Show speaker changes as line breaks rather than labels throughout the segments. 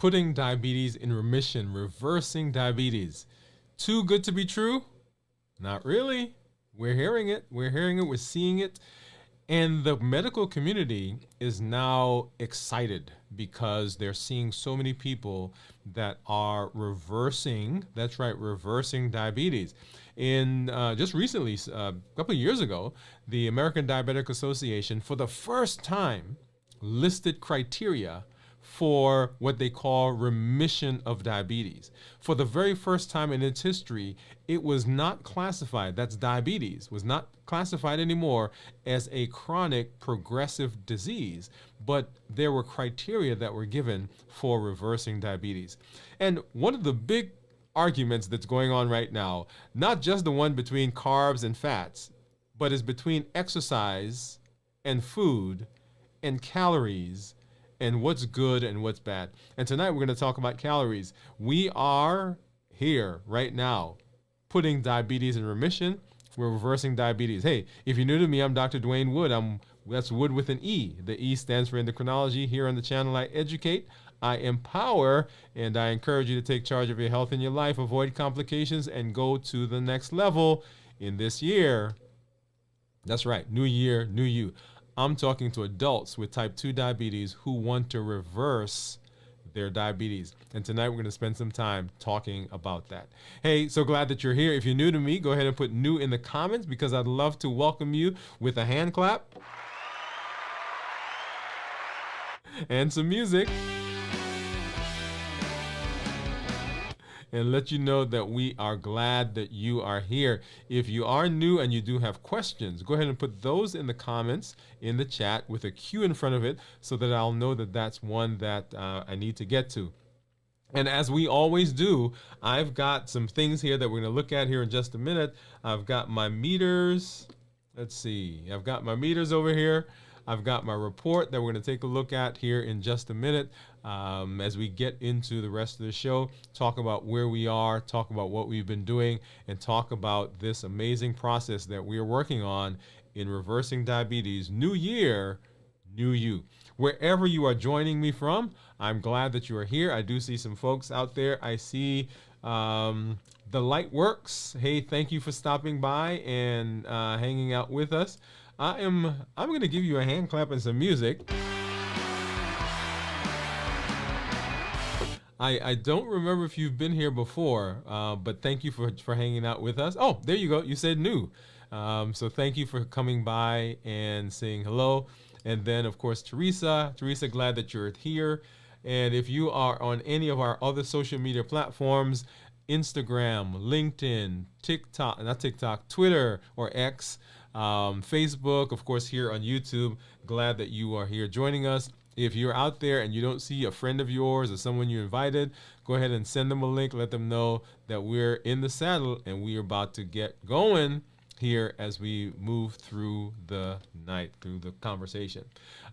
putting diabetes in remission, reversing diabetes. Too good to be true? Not really. We're hearing it. We're hearing it. We're seeing it. And the medical community is now excited because they're seeing so many people that are reversing, that's right, reversing diabetes. In just recently, a couple of years ago, the American Diabetic Association, for the first time, listed criteria for what they call remission of diabetes. For the very first time in its history, it was not classified, that's diabetes, was not classified anymore as a chronic progressive disease, but there were criteria that were given for reversing diabetes. And one of the big arguments that's going on right now, not just the one between carbs and fats, but is between exercise and food and calories and what's good and what's bad. And tonight we're going to talk about calories. We are here right now putting diabetes in remission. We're reversing diabetes. Hey, if you're new to me, I'm Dr. Dwain Woode. That's Wood with an E. The E stands for endocrinology. Here on the channel, I educate, I empower, and I encourage you to take charge of your health and your life, avoid complications, and go to the next level in this year. That's right, new year, new you. I'm talking to adults with type 2 diabetes who want to reverse their diabetes. And tonight we're going to spend some time talking about that. Hey, so glad that you're here. If you're new to me, go ahead and put new in the comments because I'd love to welcome you with a hand clap and some music. And let you know that we are glad that you are here. If you are new and you do have questions, go ahead and put those in the comments in the chat with a Q in front of it so that I'll know that that's one that I need to get to. And as we always do, I've got some things here that we're going to look at here in just a minute. I've got my meters. Let's see. I've got my meters over here. I've got my report that we're going to take a look at here in just a minute as we get into the rest of the show, talk about where we are, talk about what we've been doing, and talk about this amazing process that we are working on in reversing diabetes. New year, new you. Wherever you are joining me from, I'm glad that you are here. I do see some folks out there. I see the light works. Hey, thank you for stopping by and hanging out with us. I'm going to give you a hand clap and some music. I don't remember if you've been here before, but thank you for hanging out with us. Oh, there you go. You said new. So thank you for coming by and saying hello. And then, of course, Teresa, glad that you're here. And if you are on any of our other social media platforms, Instagram, LinkedIn, Twitter or X, Facebook, of course, here on YouTube. Glad that you are here joining us. If you're out there and you don't see a friend of yours or someone you invited, go ahead and send them a link. Let them know that we're in the saddle and we are about to get going here as we move through the night, through the conversation.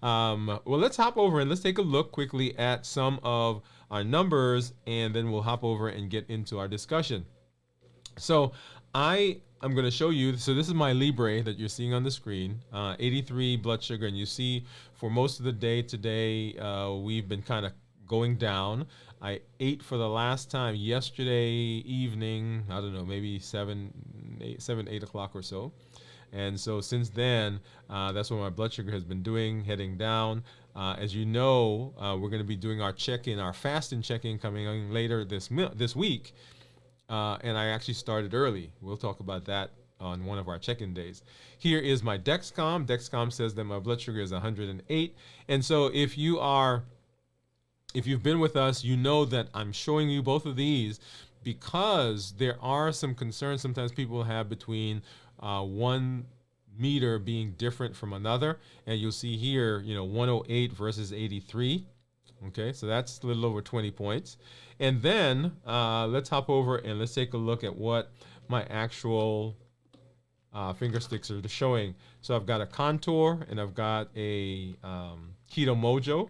Well, let's hop over and let's take a look quickly at some of our numbers, and then we'll hop over and get into our discussion. So I'm going to show you, so this is my Libre that you're seeing on the screen, 83 blood sugar, and you see for most of the day today, we've been kind of going down. I ate for the last time yesterday evening, I don't know, maybe 8 o'clock or so. And so since then, that's what my blood sugar has been doing, heading down. As you know, we're going to be doing our check-in, our fasting check-in coming on later this week. And I actually started early. We'll talk about that on one of our check-in days. Here is my Dexcom. Dexcom says that my blood sugar is 108. And so if you've been with us, you know that I'm showing you both of these because there are some concerns sometimes people have between one meter being different from another. And you'll see here, 108 versus 83. Okay, so that's a little over 20 points. And then let's hop over and let's take a look at what my actual finger sticks are showing. So I've got a Contour and I've got a Keto Mojo.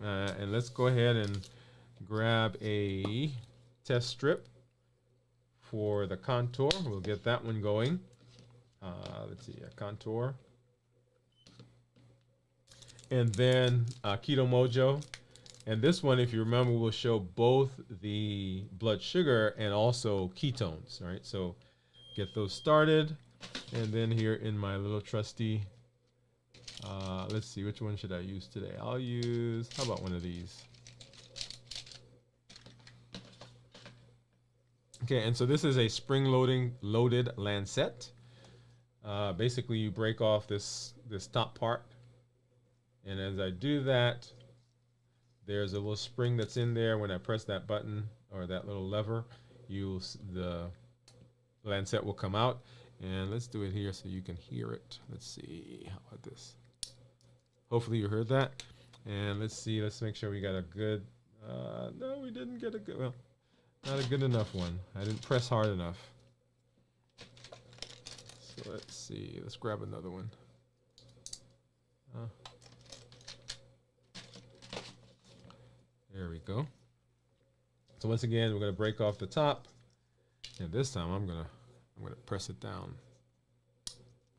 And let's go ahead and grab a test strip for the Contour. We'll get that one going. Let's see, a Contour. And then Keto Mojo. And this one, if you remember, will show both the blood sugar and also ketones, right? So get those started. And then here in my little trusty, let's see, which one should I use today? I'll use, how about one of these? Okay, and so this is a spring-loaded lancet. Basically, you break off this top part. And as I do that, there's a little spring that's in there. When I press that button or that little lever, the lancet will come out. And let's do it here so you can hear it. Let's see, how about this? Hopefully you heard that. And let's see, let's make sure we got a good, no, we didn't get a good, well, not a good enough one. I didn't press hard enough. So let's see, let's grab another one. There we go. So once again, we're gonna break off the top. And this time I'm gonna press it down.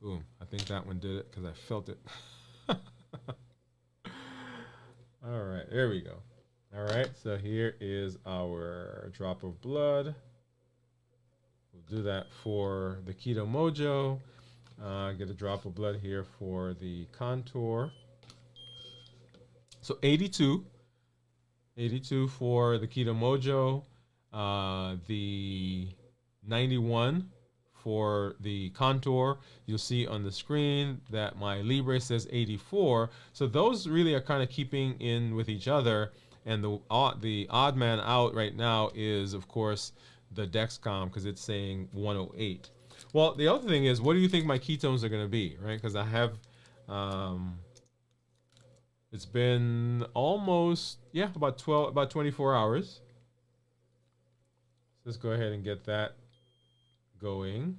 Boom, I think that one did it because I felt it. All right, there we go. All right, so here is our drop of blood. We'll do that for the Keto Mojo. Get a drop of blood here for the Contour. So 82 for the Keto Mojo, the 91 for the Contour. You'll see on the screen that my Libre says 84. So those really are kind of keeping in with each other. And the odd man out right now is, of course, the Dexcom, because it's saying 108. Well, the other thing is, what do you think my ketones are going to be, right? Because I have, it's been almost, about 24 hours. Let's go ahead and get that going.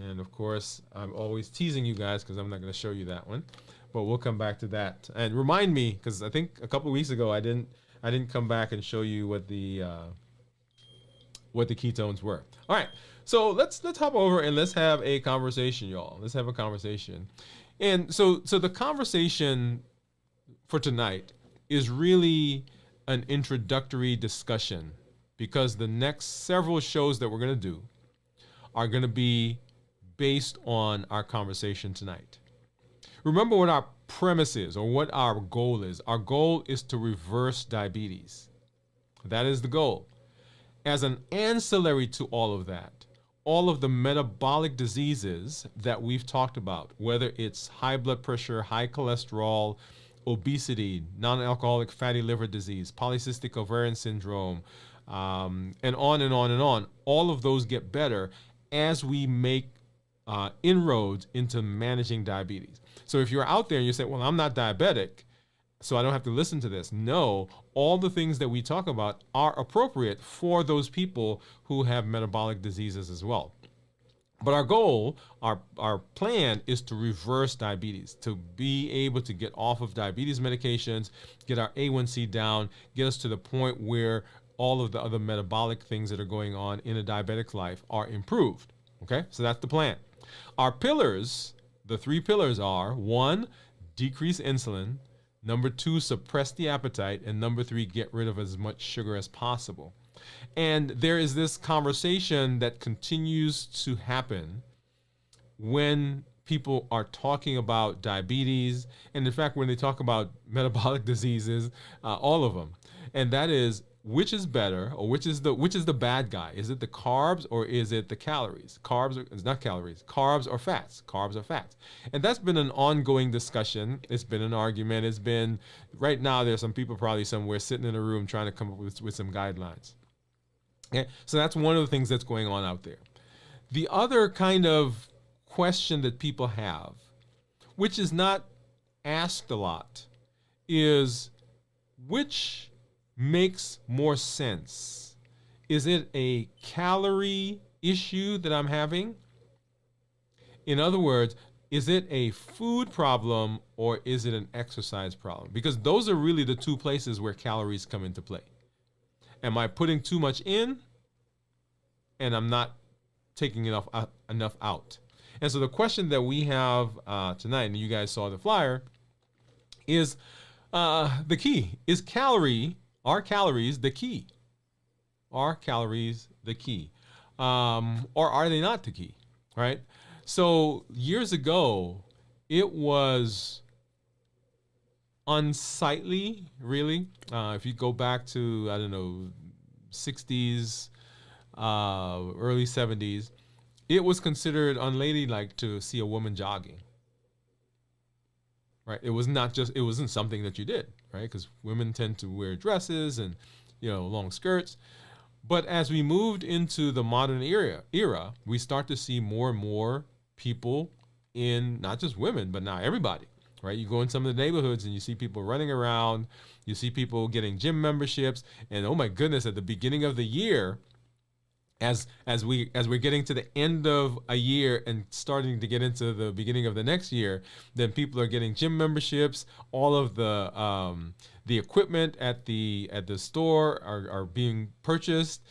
And of course, I'm always teasing you guys because I'm not going to show you that one, but we'll come back to that. And remind me, because I think a couple of weeks ago I didn't come back and show you what the ketones were. All right, so let's hop over and let's have a conversation, y'all. Let's have a conversation. And so the conversation for tonight is really an introductory discussion, because the next several shows that we're going to do are going to be based on our conversation tonight. Remember what our premise is, or what our goal is. Our goal is to reverse diabetes. That is the goal. As an ancillary to all of that, all of the metabolic diseases that we've talked about, whether it's high blood pressure, high cholesterol, obesity, non-alcoholic fatty liver disease, polycystic ovarian syndrome, and on and on and on, all of those get better as we make inroads into managing diabetes. So if you're out there and you say, well, I'm not diabetic, so I don't have to listen to this. No, all the things that we talk about are appropriate for those people who have metabolic diseases as well. But our goal, our plan is to reverse diabetes, to be able to get off of diabetes medications, get our A1C down, get us to the point where all of the other metabolic things that are going on in a diabetic's life are improved. Okay, so that's the plan. Our pillars, the three pillars are: 1, decrease insulin; 2, suppress the appetite; and 3, get rid of as much sugar as possible. And there is this conversation that continues to happen when people are talking about diabetes, and in fact, when they talk about metabolic diseases, all of them. And that is, which is better, or which is the bad guy? Is it the carbs or is it the calories? It's not calories. Carbs or fats. Carbs or fats. And that's been an ongoing discussion. It's been an argument. It's been, right now there's some people probably somewhere sitting in a room trying to come up with some guidelines. Okay? So that's one of the things that's going on out there. The other kind of question that people have, which is not asked a lot, is which makes more sense? Is it a calorie issue that I'm having? In other words, is it a food problem or is it an exercise problem? Because those are really the two places where calories come into play. Am I putting too much in and I'm not taking enough out? And so the question that we have tonight, and you guys saw the flyer, is The key is calorie. Are calories the key? Are calories the key? Or are they not the key? Right? So years ago, it was unsightly, really. If you go back to, I don't know, 60s, early 70s, it was considered unladylike to see a woman jogging. Right? It was not just, it wasn't something that you did, right? Because women tend to wear dresses and, long skirts. But as we moved into the modern era, we start to see more and more people, in not just women, but now everybody, right? You go in some of the neighborhoods and you see people running around, you see people getting gym memberships, and oh my goodness, at the beginning of the year, as we're getting to the end of a year and starting to get into the beginning of the next year, then people are getting gym memberships. All of the equipment at the store are being purchased.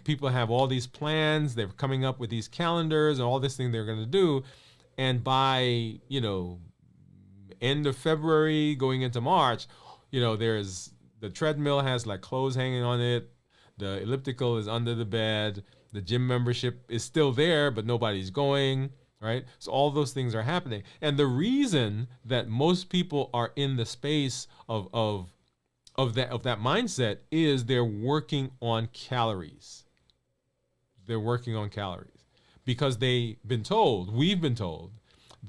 People have all these plans. They're coming up with these calendars and all this thing they're going to do. And by end of February going into March, there's the treadmill has like clothes hanging on it. The elliptical is under the bed. The gym membership is still there, but nobody's going, right? So all those things are happening. And the reason that most people are in the space of that mindset is they're working on calories. They're working on calories because we've been told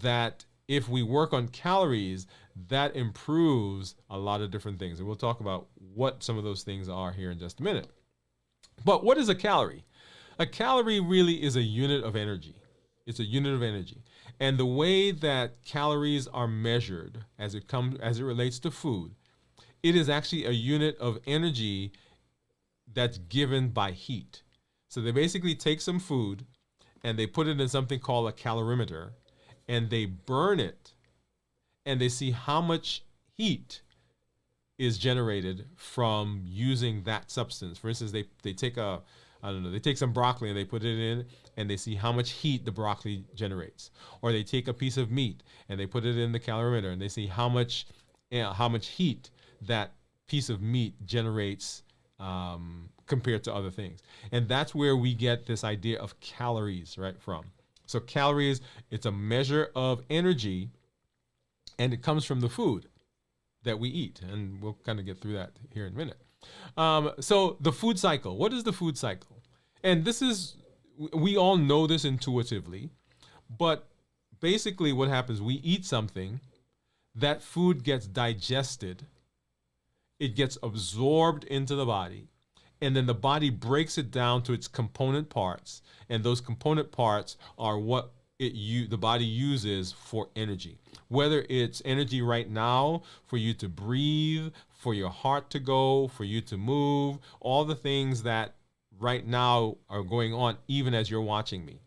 that if we work on calories, that improves a lot of different things. And we'll talk about what some of those things are here in just a minute. But what is a calorie? A calorie really is a unit of energy. It's a unit of energy. And the way that calories are measured as it relates to food, it is actually a unit of energy that's given by heat. So they basically take some food and they put it in something called a calorimeter and they burn it and they see how much heat is generated from using that substance. For instance, they take they take some broccoli and they put it in and they see how much heat the broccoli generates. Or they take a piece of meat and they put it in the calorimeter and they see how much heat that piece of meat generates compared to other things. And that's where we get this idea of calories, right, from. So calories, it's a measure of energy and it comes from the food that we eat, and we'll kind of get through that here in a minute. So the food cycle. What is the food cycle? And we all know this intuitively, but basically what happens, we eat something, that food gets digested, it gets absorbed into the body, and then the body breaks it down to its component parts, and those component parts are what the body uses for energy. Whether it's energy right now for you to breathe, for your heart to go, for you to move, all the things that right now are going on even as you're watching me.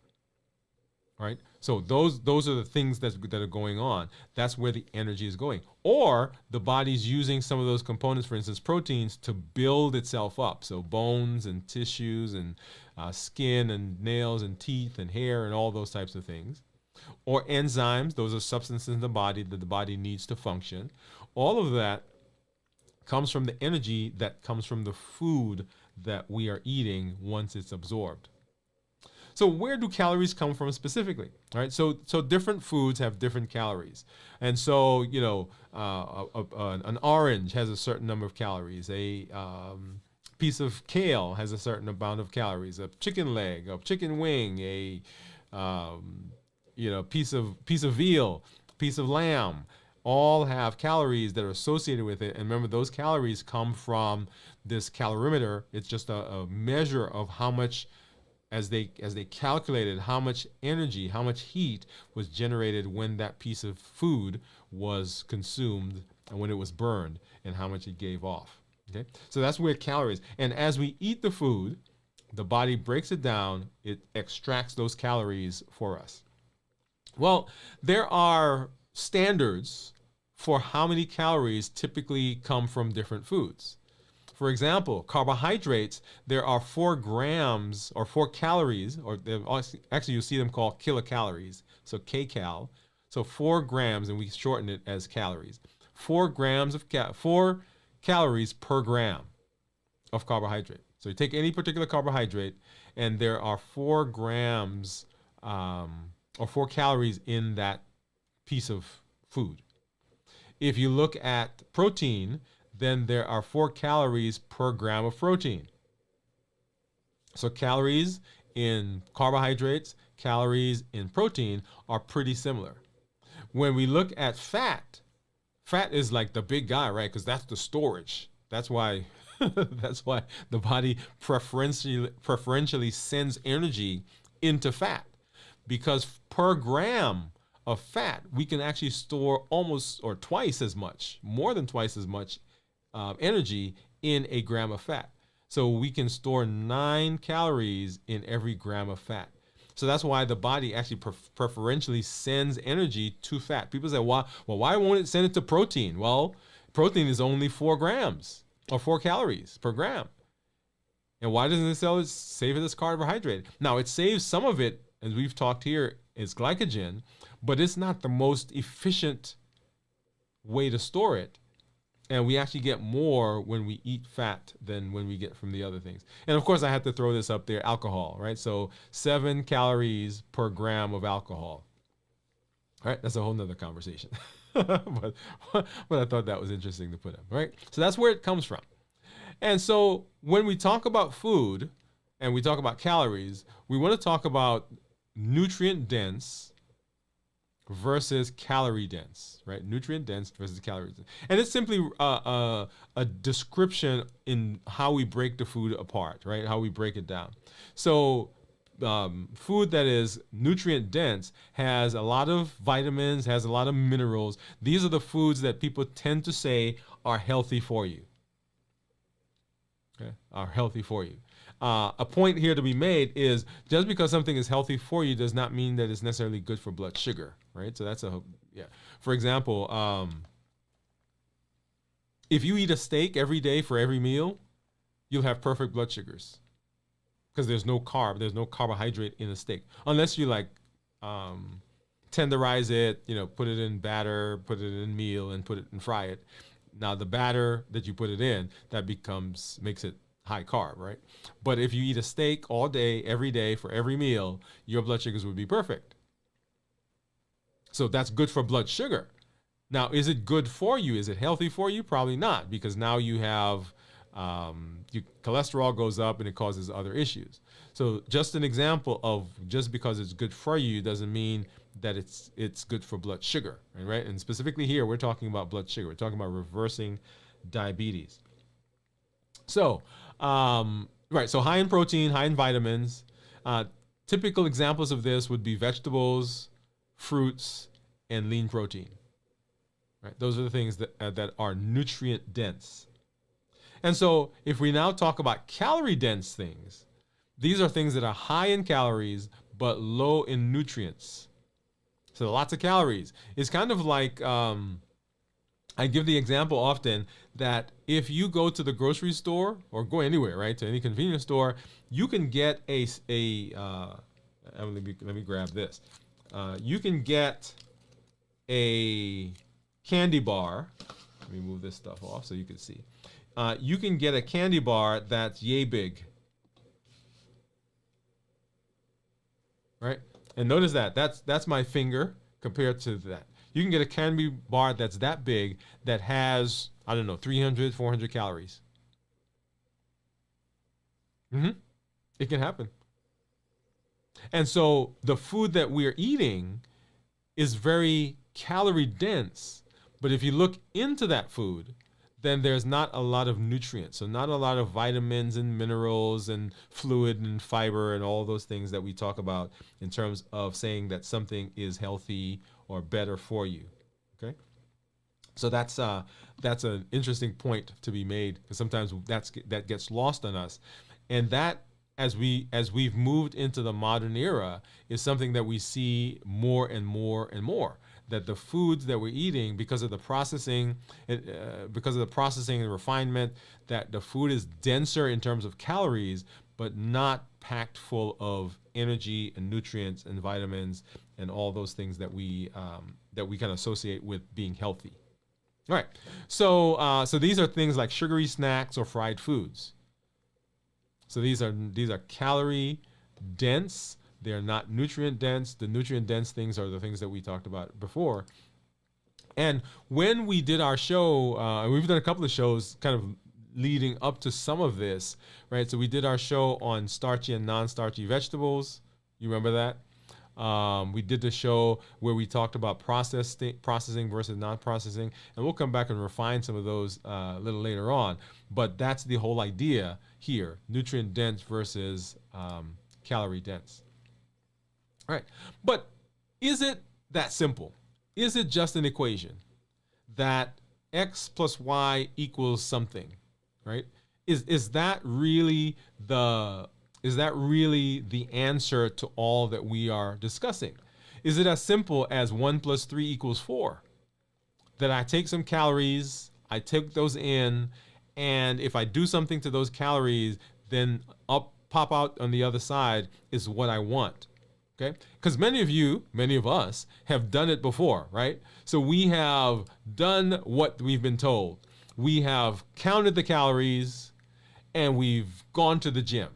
Right? So those are the things that are going on. That's where the energy is going. Or the body's using some of those components, for instance, proteins, to build itself up. So bones and tissues and skin and nails and teeth and hair and all those types of things. Or enzymes, those are substances in the body that the body needs to function. All of that comes from the energy that comes from the food that we are eating once it's absorbed. So where do calories come from specifically? All right, so different foods have different calories. And so, an orange has a certain number of calories. A piece of kale has a certain amount of calories. A chicken leg, a chicken wing, a piece of veal, piece of lamb, all have calories that are associated with it. And remember, those calories come from this calorimeter. It's just a measure of how much, as they calculated how much energy, how much heat was generated when that piece of food was consumed and when it was burned, and how much it gave off. Okay, so that's where calories. And as we eat the food, the body breaks it down. It extracts those calories for us. Well, there are standards for how many calories typically come from different foods. For example, carbohydrates, there are 4 grams or 4 calories, or actually you'll see them called kilocalories, so kcal. So 4 grams, and we shorten it as calories. 4 calories per gram of carbohydrate. So you take any particular carbohydrate, and there are 4 grams or 4 calories in that piece of food. If you look at protein, then there are 4 calories per gram of protein. So calories in carbohydrates, calories in protein are pretty similar. When we look at fat, fat is like the big guy, right? Because that's the storage. That's why that's why the body preferentially sends energy into fat, because per gram of fat we can actually store almost or twice as much, more than twice as much energy in a gram of fat. So we can store 9 calories in every gram of fat. So that's why the body actually preferentially sends energy to fat. People say, why won't it send it to protein? Well, protein is only 4 grams or 4 calories per gram. And why doesn't it save it as carbohydrate? Now, it saves some of it, as we've talked here, is glycogen, but it's not the most efficient way to store it. And we actually get more when we eat fat than when we get from the other things. And of course, I have to throw this up there, alcohol, right? So 7 calories per gram of alcohol. All right, that's a whole nother conversation. but I thought that was interesting to put up, right? So that's where it comes from. And so when we talk about food and we talk about calories, we want to talk about nutrient dense versus calorie dense, right? Nutrient dense versus calorie dense. And it's simply a description in how we break the food apart, right? How we break it down. So food that is nutrient dense has a lot of vitamins, has a lot of minerals. These are the foods that people tend to say are healthy for you. Okay? Are healthy for you. A point here to be made is just because something is healthy for you does not mean that it's necessarily good for blood sugar, right? So that's for example, if you eat a steak every day for every meal, you'll have perfect blood sugars because there's no carbohydrate in a steak, unless you like tenderize it, put it in batter, put it in meal, and put it and fry it. Now the batter that you put it in, that makes it high carb, right? But if you eat a steak all day, every day, for every meal, your blood sugars would be perfect. So that's good for blood sugar. Now, is it good for you? Is it healthy for you? Probably not, because now you have your cholesterol goes up and it causes other issues. So just an example of just because it's good for you doesn't mean that it's good for blood sugar, right? And specifically here, we're talking about blood sugar. We're talking about reversing diabetes. So, so high in protein, high in vitamins. Typical examples of this would be vegetables, fruits, and lean protein. Right? Those are the things that are nutrient dense. And so if we now talk about calorie dense things, these are things that are high in calories but low in nutrients. So lots of calories. It's kind of like I give the example often that if you go to the grocery store or go anywhere, right, to any convenience store, you can get let me grab this. You can get a candy bar. Let me move this stuff off so you can see. You can get a candy bar that's yay big, right? And notice that's my finger compared to that. You can get a candy bar that's that big that has, 300, 400 calories. It can happen. And so the food that we're eating is very calorie dense. But if you look into that food, then there's not a lot of nutrients. So not a lot of vitamins and minerals and fluid and fiber and all those things that we talk about in terms of saying that something is healthy or better for you. Okay? So that's an interesting point to be made, because sometimes that gets lost on us. And that, as we've moved into the modern era, is something that we see more and more and more. That the foods that we're eating, because of the processing and refinement, that the food is denser in terms of calories, but not packed full of energy and nutrients and vitamins and all those things that we kind of associate with being healthy. All right. So these are things like sugary snacks or fried foods. So these are calorie dense. They're not nutrient dense. The nutrient dense things are the things that we talked about before. And when we did our show, we've done a couple of shows kind of leading up to some of this, right? So we did our show on starchy and non-starchy vegetables. You remember that? We did the show where we talked about processing versus non-processing, and we'll come back and refine some of those a little later on. But that's the whole idea here: nutrient dense versus calorie dense. All right, but is it that simple? Is it just an equation that x plus y equals something, right? Is that really the answer to all that we are discussing? Is it as simple as 1 plus 3 equals 4? That I take some calories, I take those in, and if I do something to those calories, then pop out on the other side is what I want. Okay? Because many of us have done it before, right? So we have done what we've been told. We have counted the calories and we've gone to the gym,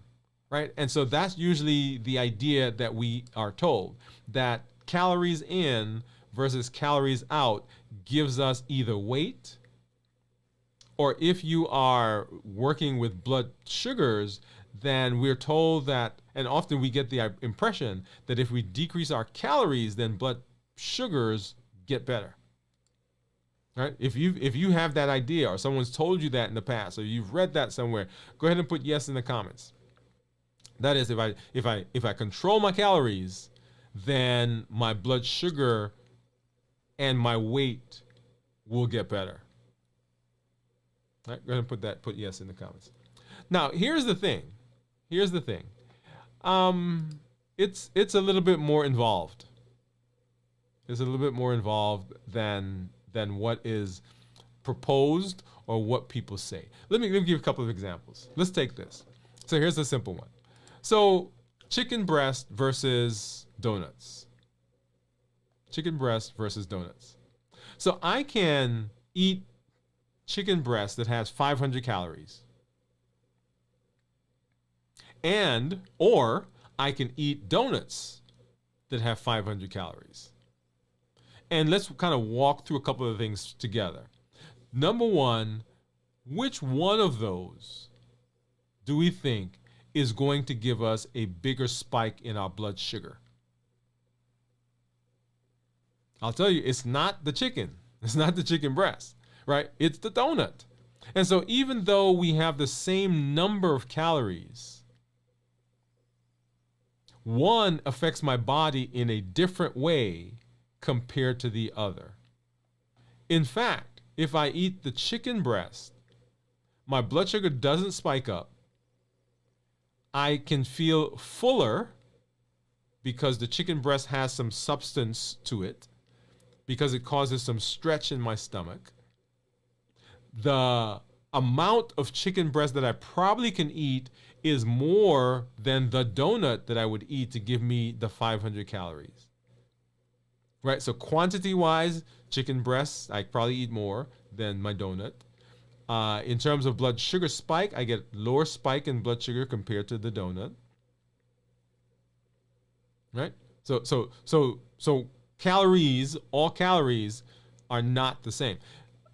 right? And so that's usually the idea that we are told, that calories in versus calories out gives us either weight, or if you are working with blood sugars, then we're told that, and often we get the impression that if we decrease our calories, then blood sugars get better. Right? If you have that idea, or someone's told you that in the past, or you've read that somewhere, go ahead and put yes in the comments. That is, if I control my calories, then my blood sugar and my weight will get better. All right? Go ahead and put yes in the comments. Now, here's the thing. It's a little bit more involved. It's a little bit more involved than what is proposed or what people say. Let me give you a couple of examples. Let's take this. So here's a simple one. So chicken breast versus donuts. Chicken breast versus donuts. So I can eat chicken breast that has 500 calories. Or I can eat donuts that have 500 calories. And let's kind of walk through a couple of things together. Number one, which one of those do we think is going to give us a bigger spike in our blood sugar? I'll tell you, it's not the chicken. It's not the chicken breast, right? It's the donut. And so even though we have the same number of calories, one affects my body in a different way compared to the other. In fact, if I eat the chicken breast, my blood sugar doesn't spike up. I can feel fuller because the chicken breast has some substance to it, because it causes some stretch in my stomach. The amount of chicken breast that I probably can eat is more than the donut that I would eat to give me the 500 calories. Right? So quantity-wise, chicken breasts, I probably eat more than my donut. In terms of blood sugar spike, I get lower spike in blood sugar compared to the donut. Right? So calories, all calories are not the same.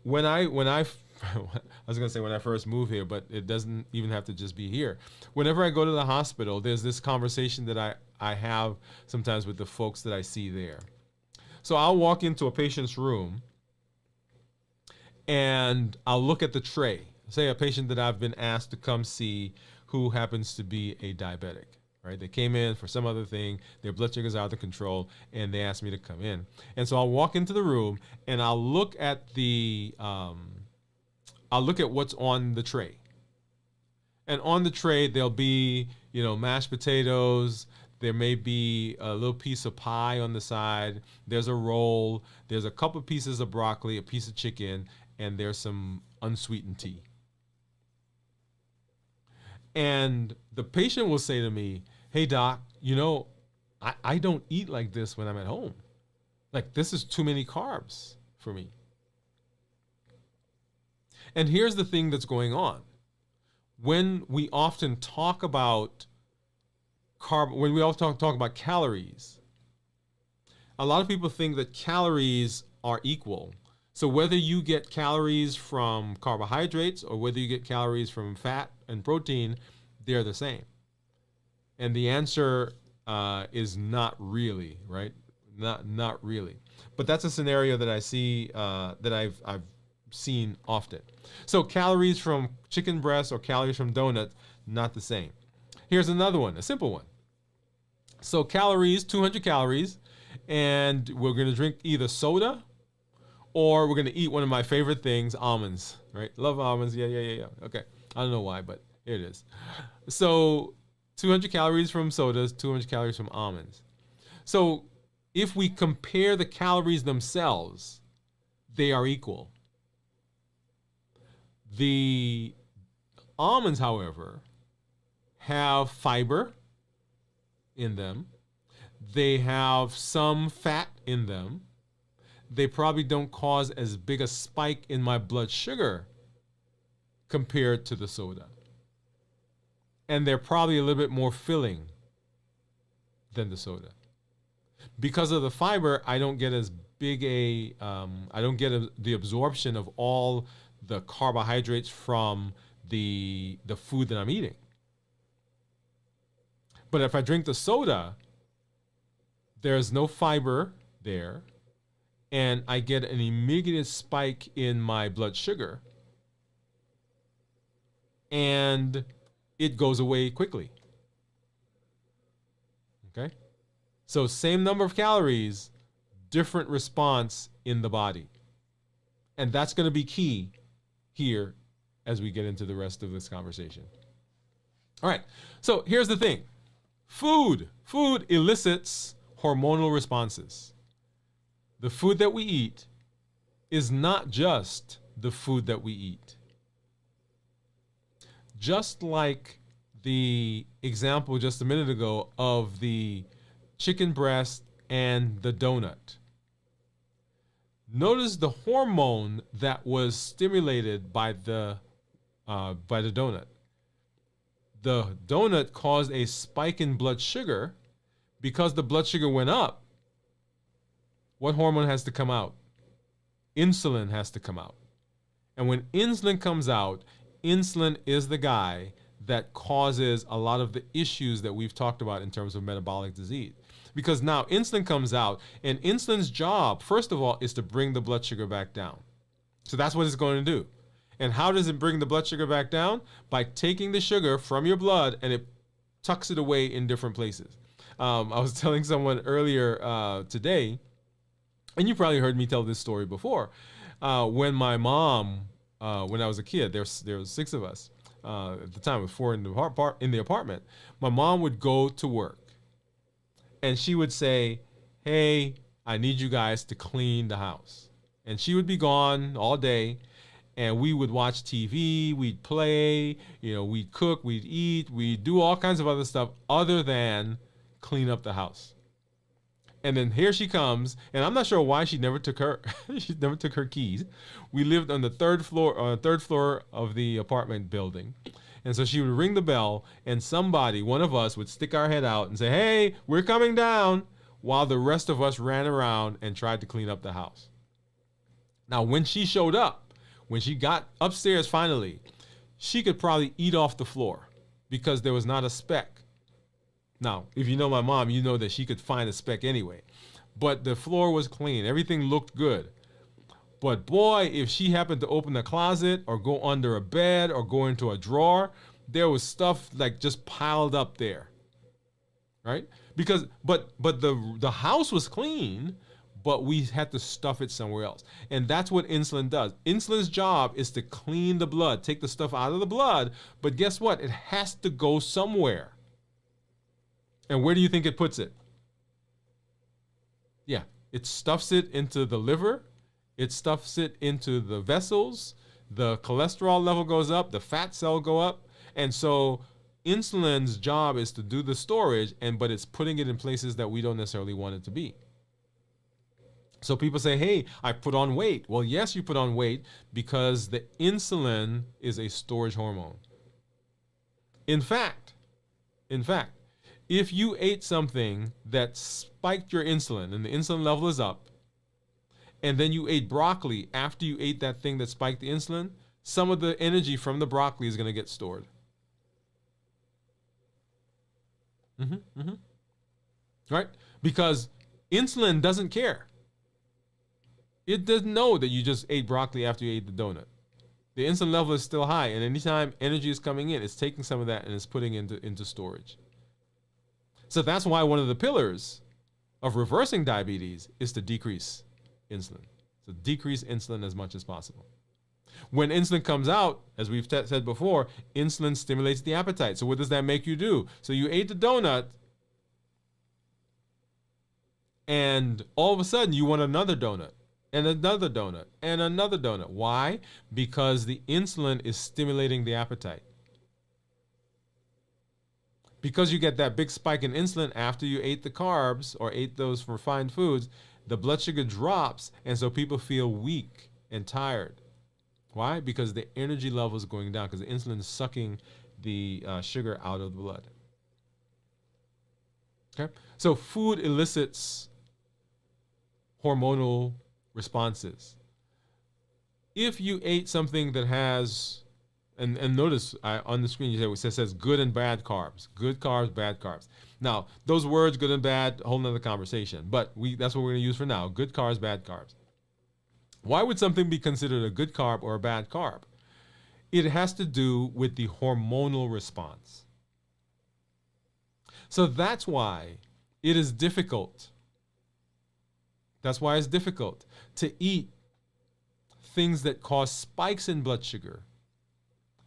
When I was going to say when I first moved here, but it doesn't even have to just be here. Whenever I go to the hospital, there's this conversation that I have sometimes with the folks that I see there. So I'll walk into a patient's room and I'll look at the tray. Say a patient that I've been asked to come see who happens to be a diabetic, right? They came in for some other thing, their blood sugar's out of control, and they asked me to come in. And so I'll walk into the room and I'll look at what's on the tray. And on the tray, there'll be, mashed potatoes. There may be a little piece of pie on the side. There's a roll. There's a couple pieces of broccoli, a piece of chicken, and there's some unsweetened tea. And the patient will say to me, "Hey, doc, I don't eat like this when I'm at home. Like, this is too many carbs for me." And here's the thing that's going on. When we often talk about when we often talk about calories, a lot of people think that calories are equal. So whether you get calories from carbohydrates or whether you get calories from fat and protein, they're the same. And the answer is not really, right? Not really. But that's a scenario that I see that I've seen often. So calories from chicken breast or calories from donut, not the same. Here's another one, a simple one. So calories, 200 calories, and we're going to drink either soda or we're going to eat one of my favorite things, almonds, right? Love almonds. Yeah. Okay. I don't know why, but here it is. So 200 calories from sodas, 200 calories from almonds. So if we compare the calories themselves, they are equal. The almonds, however, have fiber in them. They have some fat in them. They probably don't cause as big a spike in my blood sugar compared to the soda. And they're probably a little bit more filling than the soda. Because of the fiber, I don't get as big the absorption of all the carbohydrates from the food that I'm eating. But if I drink the soda, there's no fiber there, and I get an immediate spike in my blood sugar, and it goes away quickly. Okay? So same number of calories, different response in the body. And that's going to be key here as we get into the rest of this conversation. All right. So here's the thing. Food elicits hormonal responses. The food that we eat is not just the food that we eat. Just like the example just a minute ago of the chicken breast and the donut. Notice the hormone that was stimulated by the donut. The donut caused a spike in blood sugar. Because the blood sugar went up, what hormone has to come out? Insulin has to come out. And when insulin comes out, insulin is the guy that causes a lot of the issues that we've talked about in terms of metabolic disease. Because now insulin comes out, and insulin's job, first of all, is to bring the blood sugar back down. So that's what it's going to do. And how does it bring the blood sugar back down? By taking the sugar from your blood and it tucks it away in different places. I was telling someone earlier today, and you probably heard me tell this story before. When my mom, when I was a kid, there was 6 of us. At the time, it was 4 in the apartment. My mom would go to work, and she would say, "Hey, I need you guys to clean the house." And she would be gone all day, and we would watch TV, we'd play, we'd cook, we'd eat, we'd do all kinds of other stuff other than clean up the house. And then here she comes, and I'm not sure why she never took her keys. We lived on the third floor of the apartment building. And so she would ring the bell, and one of us would stick our head out and say, "Hey, we're coming down," while the rest of us ran around and tried to clean up the house. Now, when she showed up, when she got upstairs finally, she could probably eat off the floor because there was not a speck. Now, if you know my mom, you know that she could find a speck anyway. But the floor was clean. Everything looked good. But boy, if she happened to open a closet or go under a bed or go into a drawer, there was stuff like just piled up there. Right? Because but the house was clean, but we had to stuff it somewhere else. And that's what insulin does. Insulin's job is to clean the blood, take the stuff out of the blood, but guess what? It has to go somewhere. And where do you think it puts it? Yeah, it stuffs it into the liver. It stuffs it into the vessels. The cholesterol level goes up. The fat cell go up. And so insulin's job is to do the storage, but it's putting it in places that we don't necessarily want it to be. So people say, hey, I put on weight. Well, yes, you put on weight because the insulin is a storage hormone. In fact, in fact, if you ate something that spiked your insulin and the insulin level is up, and then you ate broccoli after you ate that thing that spiked the insulin, some of the energy from the broccoli is going to get stored. Right? Because insulin doesn't care. It doesn't know that you just ate broccoli after you ate the donut. The insulin level is still high, and anytime energy is coming in, it's taking some of that and it's putting into storage. So that's why one of the pillars of reversing diabetes is to decrease insulin. So decrease insulin as much as possible. When insulin comes out, as we've said before, insulin stimulates the appetite. So what does that make you do? So you ate the donut, and all of a sudden you want another donut, and another donut, and another donut. Why? Because the insulin is stimulating the appetite. Because you get that big spike in insulin after you ate the carbs or ate those refined foods, the blood sugar drops, and so people feel weak and tired. Why? Because the energy level is going down, because the insulin is sucking the sugar out of the blood. Okay? So food elicits hormonal responses. If you ate something that has, and notice on the screen it says good and bad carbs. Good carbs, bad carbs. Now, those words, good and bad, a whole nother conversation. But that's what we're going to use for now. Good carbs, bad carbs. Why would something be considered a good carb or a bad carb? It has to do with the hormonal response. So that's why it is difficult. That's why it's difficult to eat things that cause spikes in blood sugar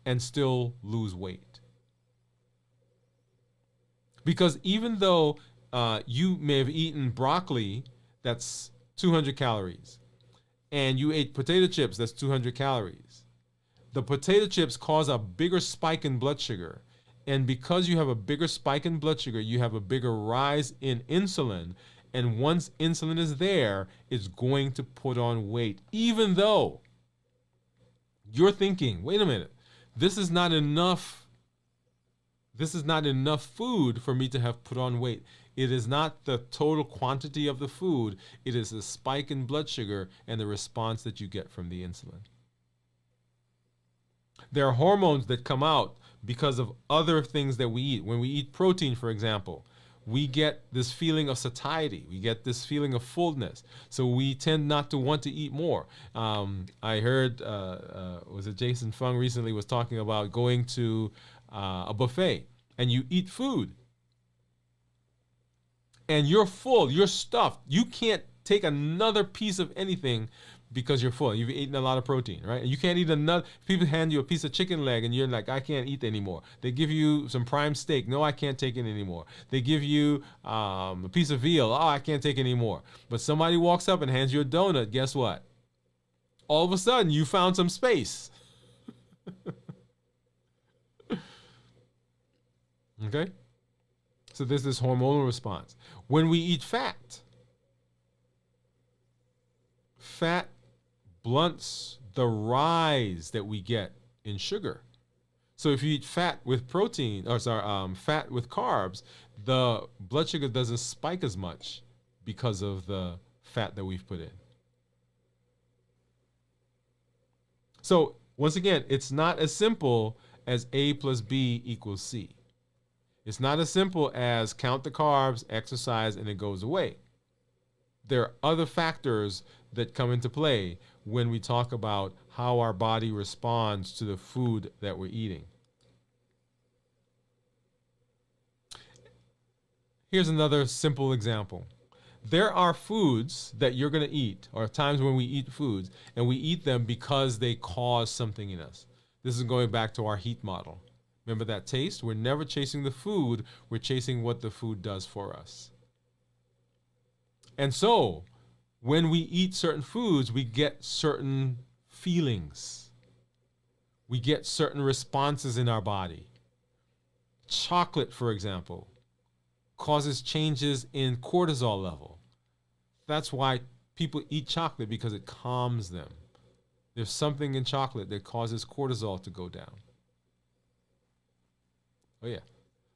and still lose weight. Because even though you may have eaten broccoli that's 200 calories, and you ate potato chips that's 200 calories, the potato chips cause a bigger spike in blood sugar. And because you have a bigger spike in blood sugar, you have a bigger rise in insulin. And once insulin is there, it's going to put on weight, even though you're thinking, wait a minute, this is not enough. This is not enough food for me to have put on weight. It is not the total quantity of the food. It is the spike in blood sugar and the response that you get from the insulin. There are hormones that come out because of other things that we eat. When we eat protein, for example, we get this feeling of satiety. We get this feeling of fullness. So we tend not to want to eat more. I heard, was it Jason Fung recently was talking about going to a buffet and you eat food and you're full, you're stuffed. You can't take another piece of anything because you're full. You've eaten a lot of protein, right? And you can't eat another. People hand you a piece of chicken leg and you're like, I can't eat anymore. They give you some prime steak. No, I can't take it anymore. They give you a piece of veal. Oh, I can't take it anymore. But somebody walks up and hands you a donut. Guess what? All of a sudden, you found some space. Okay? So there's this hormonal response. When we eat fat blunts the rise that we get in sugar. So if you eat fat with protein, fat with carbs, the blood sugar doesn't spike as much because of the fat that we've put in. So once again, it's not as simple as A plus B equals C. It's not as simple as count the carbs, exercise, and it goes away. There are other factors that come into play when we talk about how our body responds to the food that we're eating. Here's another simple example. There are foods that you're going to eat, or times when we eat foods, and we eat them because they cause something in us. This is going back to our heat model. Remember that taste? We're never chasing the food. We're chasing what the food does for us. And so, when we eat certain foods, we get certain feelings. We get certain responses in our body. Chocolate, for example, causes changes in cortisol level. That's why people eat chocolate because it calms them. There's something in chocolate that causes cortisol to go down. Oh, yeah.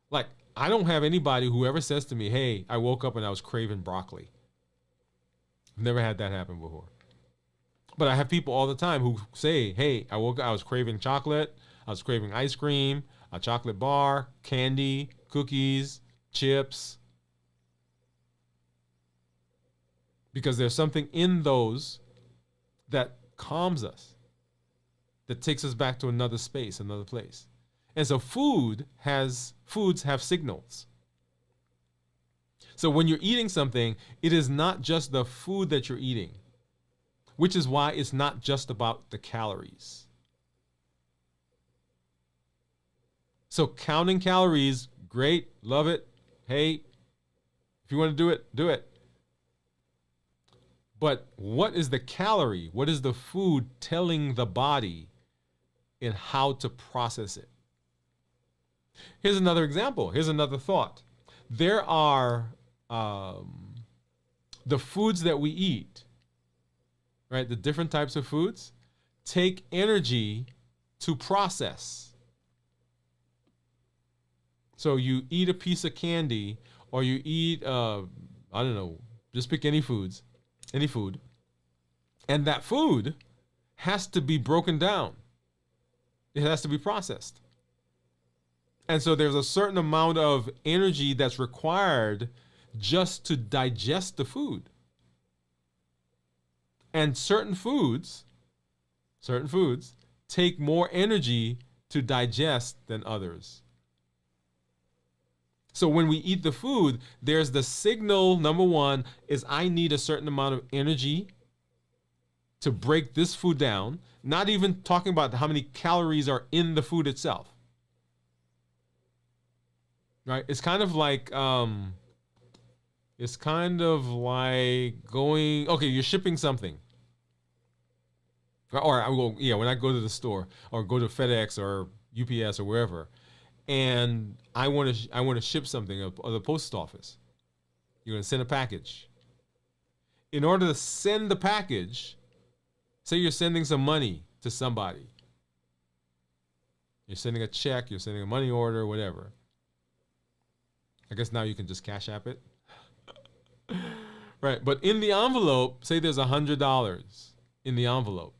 Like, I don't have anybody who ever says to me, hey, I woke up and I was craving broccoli. I've never had that happen before. But I have people all the time who say, hey, I woke up, I was craving chocolate, I was craving ice cream, a chocolate bar, candy, cookies, chips. Because there's something in those that calms us, that takes us back to another space, another place. And so foods have signals. So when you're eating something, it is not just the food that you're eating, which is why it's not just about the calories. So counting calories, great, love it. Hey, if you want to do it, do it. But what is the calorie? What is the food telling the body and how to process it? Here's another example. Here's another thought. There are the foods that we eat, right? The different types of foods take energy to process. So you eat a piece of candy, or you eat, I don't know, just pick any food, and that food has to be broken down. It has to be processed. And so there's a certain amount of energy that's required just to digest the food. And certain foods take more energy to digest than others. So when we eat the food, there's the signal, number one, is I need a certain amount of energy to break this food down, not even talking about how many calories are in the food itself. Right? It's kind of like going, okay, you're shipping something. Or when I go to the store or go to FedEx or UPS or wherever, and I want to ship something or the post office. You're going to send a package. In order to send the package, say you're sending some money to somebody. You're sending a check, you're sending a money order, whatever. I guess now you can just Cash App it. Right, but in the envelope, say there's $100 in the envelope.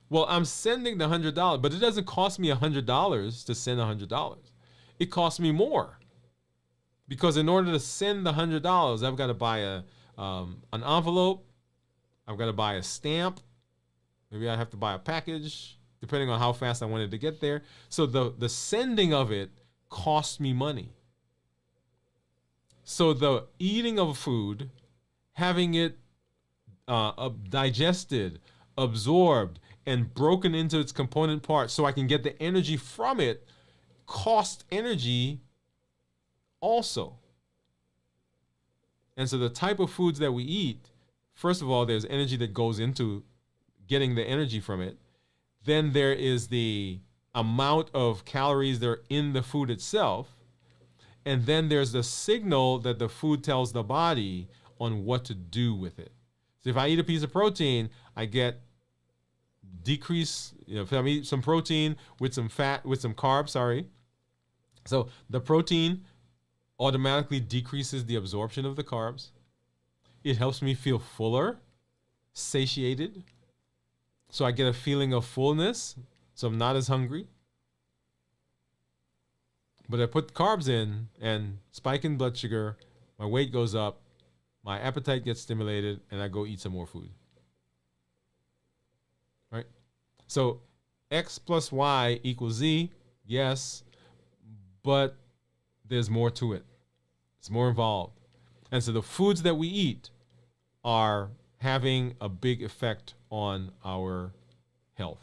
Well, I'm sending the $100, but it doesn't cost me $100 to send $100. It costs me more. Because in order to send the $100, I've got to buy an envelope. I've got to buy a stamp. Maybe I have to buy a package, depending on how fast I wanted to get there. So the sending of it costs me money. So the eating of food, having it digested, absorbed, and broken into its component parts so I can get the energy from it, cost energy also. And so the type of foods that we eat, first of all, there's energy that goes into getting the energy from it. Then there is the amount of calories that are in the food itself. And then there's the signal that the food tells the body on what to do with it. So if I eat a piece of protein, I get decrease, if I eat some protein with some fat, with some carbs, So the protein automatically decreases the absorption of the carbs. It helps me feel fuller, satiated. So I get a feeling of fullness, so I'm not as hungry. But I put carbs in and spike in blood sugar, my weight goes up, my appetite gets stimulated, and I go eat some more food. Right? So X plus Y equals Z, yes, but there's more to it. It's more involved. And so the foods that we eat are having a big effect on our health.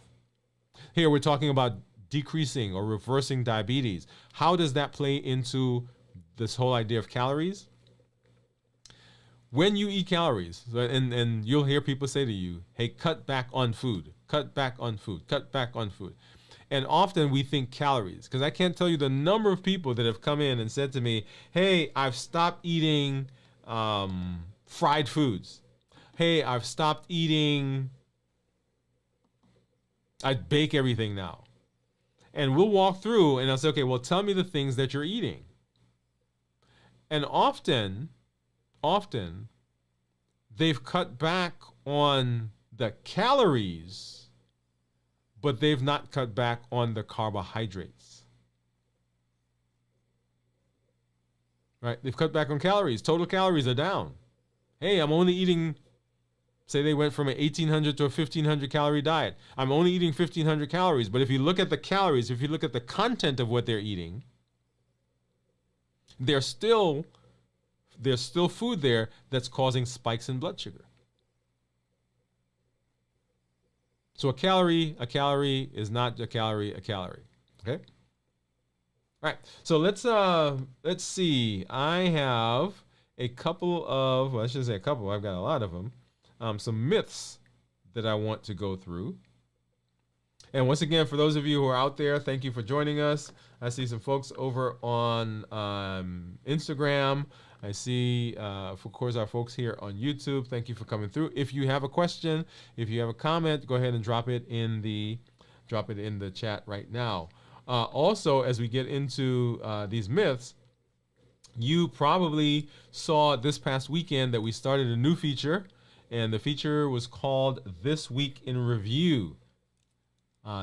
Here we're talking about decreasing or reversing diabetes. How does that play into this whole idea of calories? When you eat calories, and you'll hear people say to you, hey, cut back on food, cut back on food, cut back on food. And often we think calories, because I can't tell you the number of people that have come in and said to me, hey, I've stopped eating fried foods. hey, I've stopped eating, I bake everything now. And we'll walk through and I'll say, okay, well, tell me the things that you're eating. And often, they've cut back on the calories, but they've not cut back on the carbohydrates. Right? They've cut back on calories. Total calories are down. Hey, I'm only eating, say they went from an 1,800 to a 1,500 calorie diet. I'm only eating 1,500 calories. But if you look at the calories, if you look at the content of what they're eating, there's still food there that's causing spikes in blood sugar. So a calorie is not a calorie. Okay? All right. So let's see. I have a couple of, well, I shouldn't say a couple, I've got a lot of them. Some myths that I want to go through. And once again, for those of you who are out there, thank you for joining us. I see some folks over on Instagram. I see, of course, our folks here on YouTube. Thank you for coming through. If you have a question, if you have a comment, go ahead and drop it in the chat right now. Also, as we get into these myths, you probably saw this past weekend that we started a new feature, and the feature was called This Week in Review.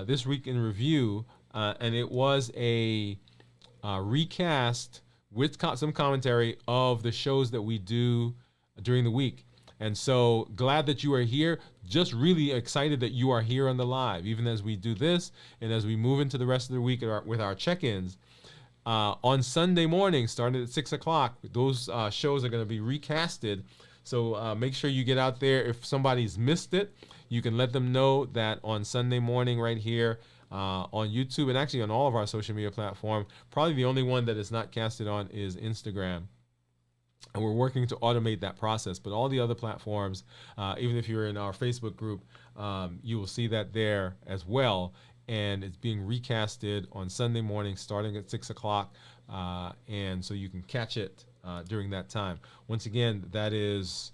This Week in Review, and it was a recast with some commentary of the shows that we do during the week. And so glad that you are here. Just really excited that you are here on the live, even as we do this and as we move into the rest of the week with our check-ins. On Sunday morning, starting at 6 o'clock, those shows are going to be recasted. So make sure you get out there. If somebody's missed it, you can let them know that on Sunday morning right here on YouTube and actually on all of our social media platforms. Probably the only one that is not casted on is Instagram. And we're working to automate that process. But all the other platforms, even if you're in our Facebook group, you will see that there as well. And it's being recasted on Sunday morning starting at 6 o'clock. And so you can catch it during that time. Once again, that is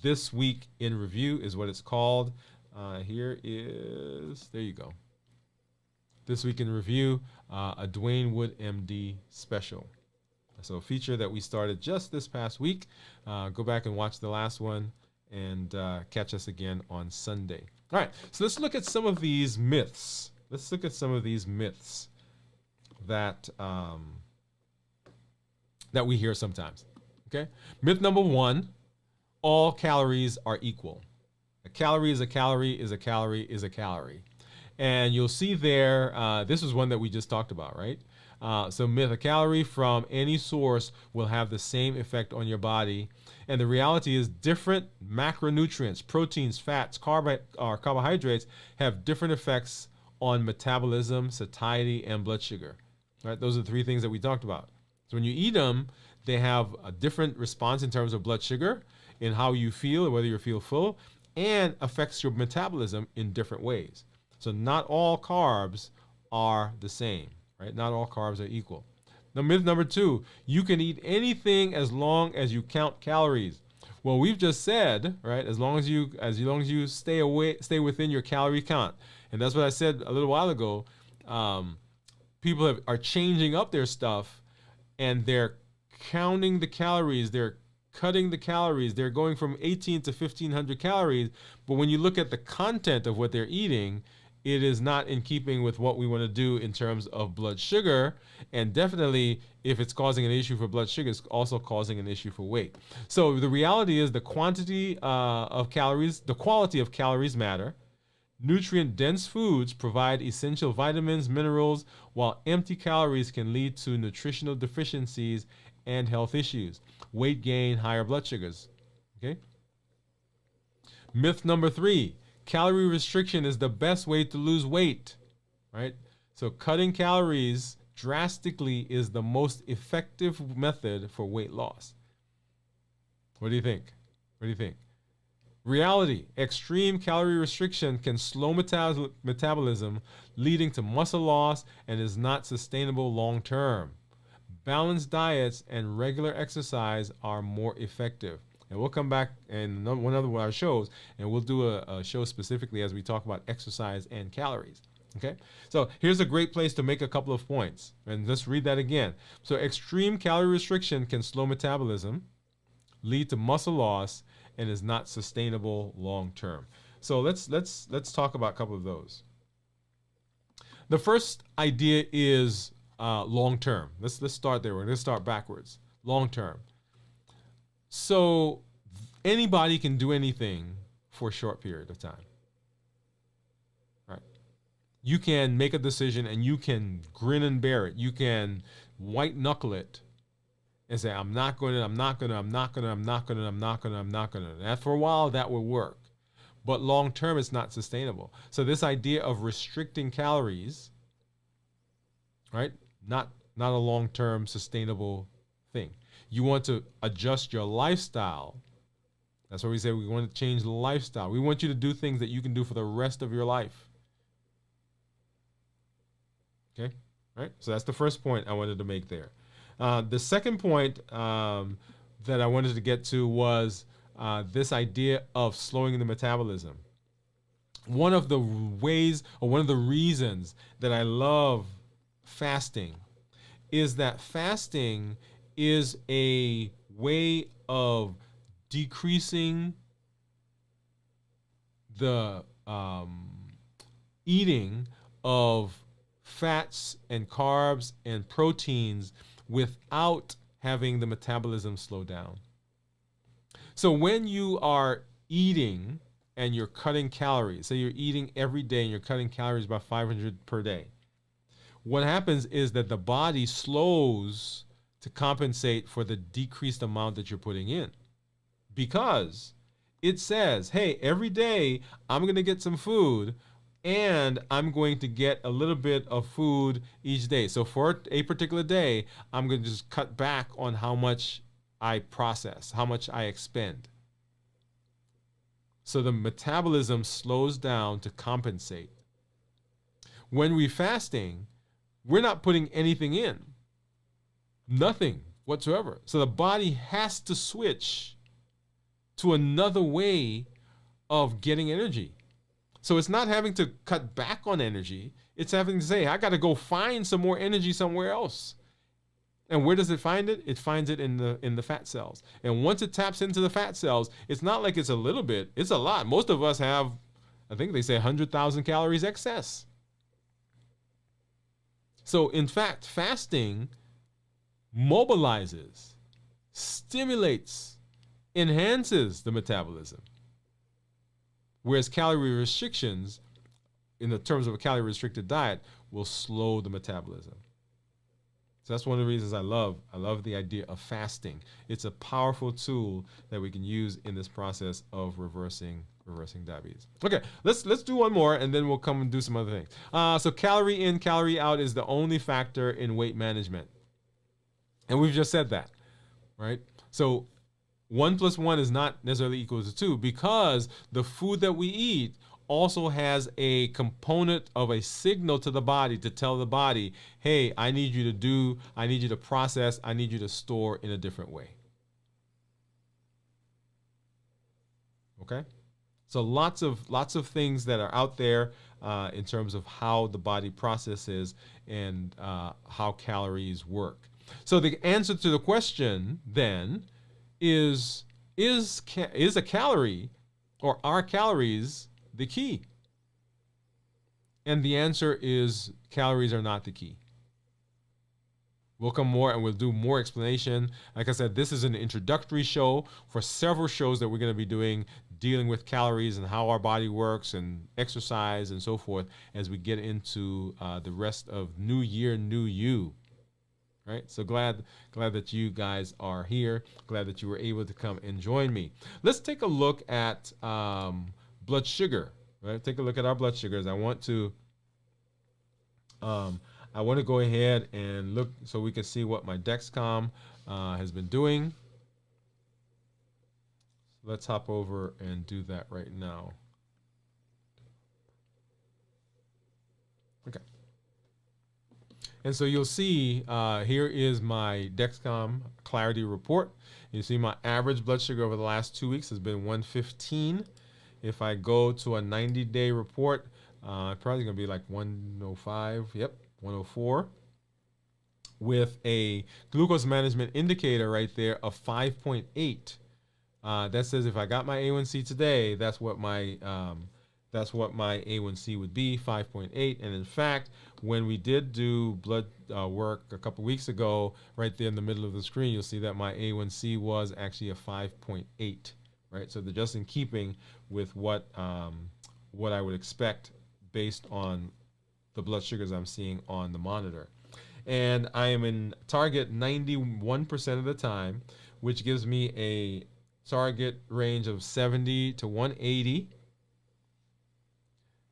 This Week in Review is what it's called. There you go. This Week in Review, a Dwain Woode MD special. So a feature that we started just this past week. Go back and watch the last one and catch us again on Sunday. All right, so let's look at some of these myths. That that we hear sometimes. Okay, myth number one: all calories are equal. A calorie is a calorie is a calorie is a calorie, and you'll see there. This is one that we just talked about, right? So myth: a calorie from any source will have the same effect on your body. And the reality is different macronutrients, proteins, fats, carbohydrates have different effects on metabolism, satiety, and blood sugar. Right? Those are the three things that we talked about. So when you eat them, they have a different response in terms of blood sugar, in how you feel, whether you feel full, and affects your metabolism in different ways. So not all carbs are the same, right? Not all carbs are equal. Now, myth number two: you can eat anything as long as you count calories. Well, we've just said, right? As long as you stay within your calorie count, and that's what I said a little while ago. People are changing up their stuff, and they're counting the calories. They're cutting the calories. They're going from 1,800 to 1,500 calories. But when you look at the content of what they're eating, it is not in keeping with what we want to do in terms of blood sugar. And definitely, if it's causing an issue for blood sugar, it's also causing an issue for weight. So the reality is the quantity of calories, the quality of calories matter. Nutrient-dense foods provide essential vitamins, minerals, while empty calories can lead to nutritional deficiencies and health issues. Weight gain, higher blood sugars. Okay. Myth number three: calorie restriction is the best way to lose weight, right? So cutting calories drastically is the most effective method for weight loss. What do you think? Reality: extreme calorie restriction can slow metabolism, leading to muscle loss, and is not sustainable long term. Balanced diets and regular exercise are more effective. And we'll come back in one other one of our shows, and we'll do a show specifically as we talk about exercise and calories. Okay, so here's a great place to make a couple of points, and let's read that again. So extreme calorie restriction can slow metabolism, lead to muscle loss, and is not sustainable long term. So let's talk about a couple of those. The first idea is long term. Let's start there. We're going to start backwards. Long term. So anybody can do anything for a short period of time. Right? You can make a decision and you can grin and bear it. You can white knuckle it and say, I'm not going to. And for a while that will work. But long term, it's not sustainable. So this idea of restricting calories, right? Not a long-term sustainable thing. You want to adjust your lifestyle. That's why we say we want to change the lifestyle. We want you to do things that you can do for the rest of your life. Okay, right? So that's the first point I wanted to make there. The second point that I wanted to get to was this idea of slowing the metabolism. One of the ways, or one of the reasons that I love fasting is that fasting is a way of decreasing the eating of fats and carbs and proteins without having the metabolism slow down. So when you are eating and you're cutting calories, say you're eating every day and you're cutting calories by 500 per day, what happens is that the body slows to compensate for the decreased amount that you're putting in, because it says, hey, every day I'm going to get some food and I'm going to get a little bit of food each day. So for a particular day, I'm going to just cut back on how much I process, how much I expend. So the metabolism slows down to compensate. When we're fasting, we're not putting anything in. Nothing whatsoever. So the body has to switch to another way of getting energy. So it's not having to cut back on energy. It's having to say, I got to go find some more energy somewhere else. And where does it find it? It finds it in the fat cells. And once it taps into the fat cells, it's not like it's a little bit, it's a lot. Most of us have, I think they say 100,000 calories excess. So in fact, fasting mobilizes, stimulates, enhances the metabolism. Whereas calorie restrictions, in the terms of a calorie restricted diet, will slow the metabolism. So that's one of the reasons I love the idea of fasting. It's a powerful tool that we can use in this process of reversing diabetes. Okay, let's do one more and then we'll come and do some other things. So calorie in, calorie out is the only factor in weight management. And we've just said that, right? So 1 + 1 is not necessarily equal to 2, because the food that we eat also has a component of a signal to the body to tell the body, hey, I need you to process, I need you to store in a different way. Okay? So lots of things that are out there in terms of how the body processes and how calories work. So the answer to the question then is a calorie, or are calories the key? And the answer is calories are not the key. We'll come more and we'll do more explanation. Like I said, this is an introductory show for several shows that we're going to be doing, dealing with calories and how our body works and exercise and so forth, as we get into the rest of New Year, New You. Right? So glad that you guys are here. Glad that you were able to come and join me. Let's take a look at blood sugar. Right? Take a look at our blood sugars. I want to go ahead and look so we can see what my Dexcom has been doing. Let's hop over and do that right now. Okay. And so you'll see here is my Dexcom Clarity report. You see my average blood sugar over the last 2 weeks has been 115. If I go to a 90-day report, probably going to be like 105. Yep, 104. With a glucose management indicator right there of 5.8. That says if I got my A1C today, that's what my A1C would be, 5.8. And in fact, when we did do blood work a couple weeks ago, right there in the middle of the screen, you'll see that my A1C was actually a 5.8, right? So they're just in keeping with what I would expect based on the blood sugars I'm seeing on the monitor. And I am in target 91% of the time, which gives me a target range of 70 to 180.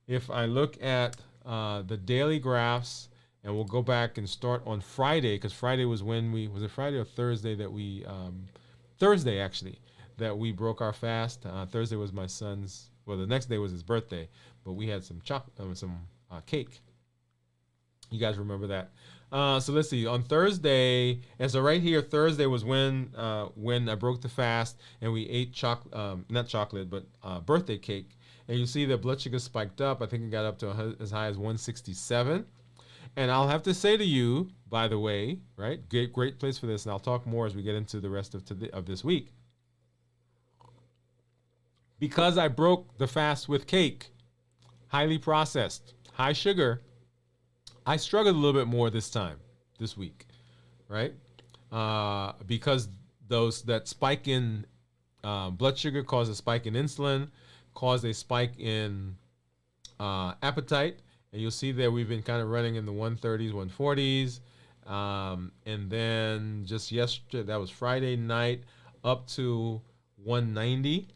If I look at the daily graphs, and we'll go back and start on Friday, because Friday was when was it Friday or Thursday that Thursday actually, that we broke our fast. Thursday was my son's, well, the next day was his birthday, but we had some cake. You guys remember that? So let's see, on Thursday, and so right here, Thursday was when I broke the fast and we ate not chocolate, but birthday cake. And you see the blood sugar spiked up. I think it got up to as high as 167. And I'll have to say to you, by the way, right, great place for this, and I'll talk more as we get into the rest of this week. Because I broke the fast with cake, highly processed, high sugar, I struggled a little bit more this week, right? Because that spike in blood sugar caused a spike in insulin, caused a spike in appetite, and you'll see that we've been kind of running in the 130s, 140s, and then just yesterday, that was Friday night, up to 190,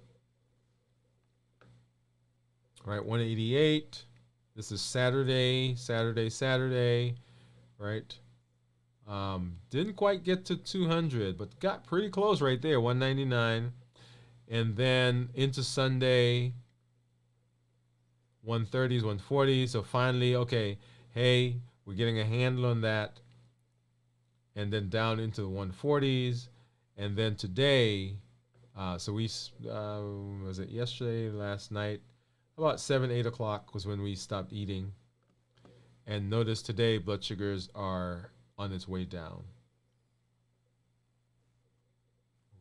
right? 188. This is Saturday, right? Didn't quite get to 200, but got pretty close right there, 199. And then into Sunday, 130s, 140s. So finally, okay, hey, we're getting a handle on that. And then down into the 140s. And then today, so we, was it yesterday, last night? About 7, 8 o'clock was when we stopped eating. And notice today blood sugars are on its way down.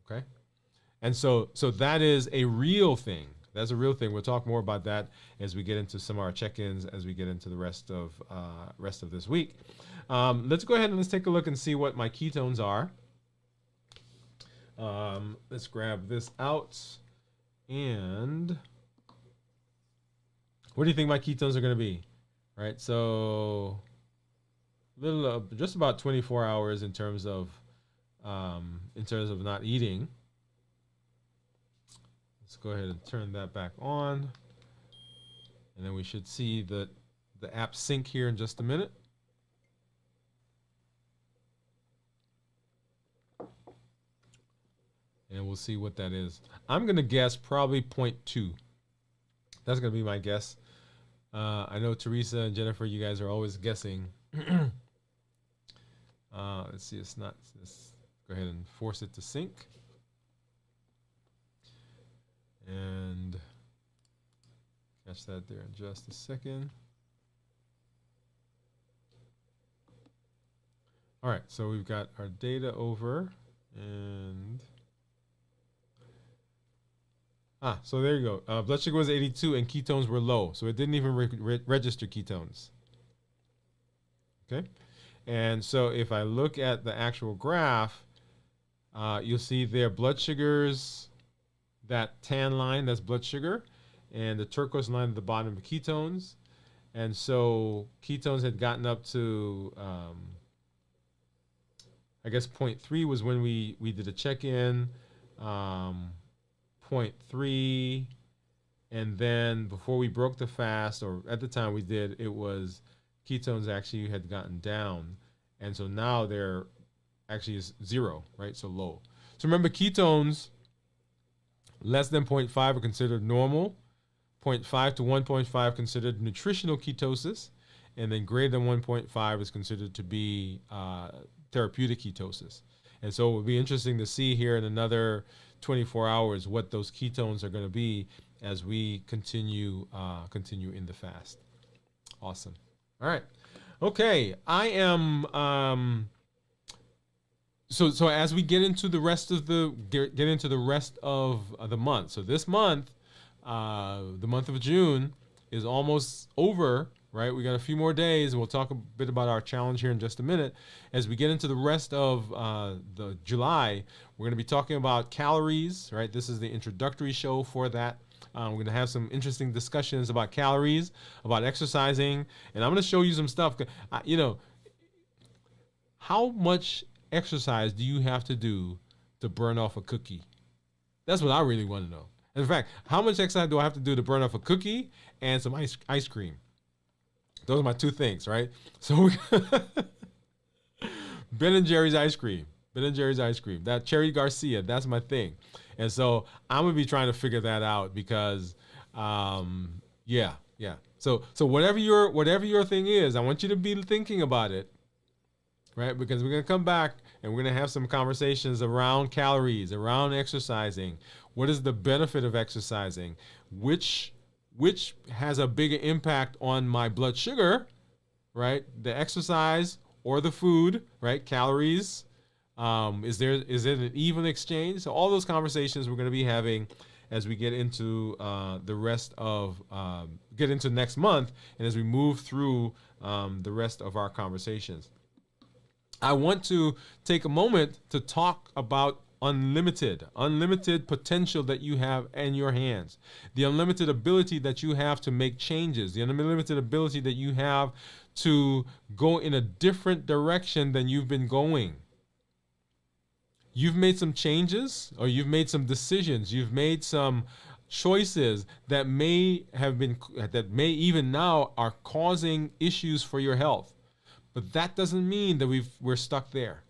Okay? And so that is a real thing. That's a real thing. We'll talk more about that as we get into some of our check-ins, as we get into the rest of this week. Let's go ahead and let's take a look and see what my ketones are. Let's grab this out. And what do you think my ketones are going to be? Right, so just about 24 hours in terms of not eating. Let's go ahead and turn that back on, and then we should see the app sync here in just a minute. And we'll see what that is. I'm going to guess probably 0.2. That's going to be my guess. I know Teresa and Jennifer, you guys are always guessing. Let's see, let's go ahead and force it to sync. And catch that there in just a second. All right, so we've got our data over, and so there you go. Blood sugar was 82 and ketones were low, so it didn't even register ketones. Okay, and so if I look at the actual graph, you'll see their blood sugars, that tan line, that's blood sugar, and the turquoise line at the bottom of ketones. And so ketones had gotten up to, I guess 0.3 was when we did a check-in, 0.3, and then before we broke the fast, or at the time we did, it was ketones actually had gotten down. And so now they're actually is 0, right? So low. So remember, ketones less than 0.5 are considered normal. 0.5 to 1.5 considered nutritional ketosis. and then greater than 1.5 is considered to be therapeutic ketosis. And so it would be interesting to see here in another 24 hours what those ketones are going to be as we continue in the fast. Awesome. All right. Okay. I am so as we get into the rest of the month. So this month, the month of June is almost over, right? We got a few more days, and we'll talk a bit about our challenge here in just a minute. As we get into the rest of the July, we're going to be talking about calories, right? This is the introductory show for that. We're going to have some interesting discussions about calories, about exercising, and I'm going to show you some stuff. How much exercise do you have to do to burn off a cookie? That's what I really want to know. In fact, how much exercise do I have to do to burn off a cookie and some ice cream? Those are my two things, right? So Ben and Jerry's ice cream. That Cherry Garcia, that's my thing. And so I'm going to be trying to figure that out because, yeah. So whatever your thing is, I want you to be thinking about it, right? Because we're going to come back and we're going to have some conversations around calories, around exercising. What is the benefit of exercising? Which has a bigger impact on my blood sugar, right? The exercise or the food, right? Calories. Is it an even exchange? So all those conversations we're going to be having as we get into get into next month, and as we move through the rest of our conversations. I want to take a moment to talk about unlimited potential that you have in your hands, the unlimited ability that you have to make changes, the unlimited ability that you have to go in a different direction than you've been going. You've made some changes, or you've made some decisions, you've made some choices that may even now are causing issues for your health. But that doesn't mean that we're stuck there,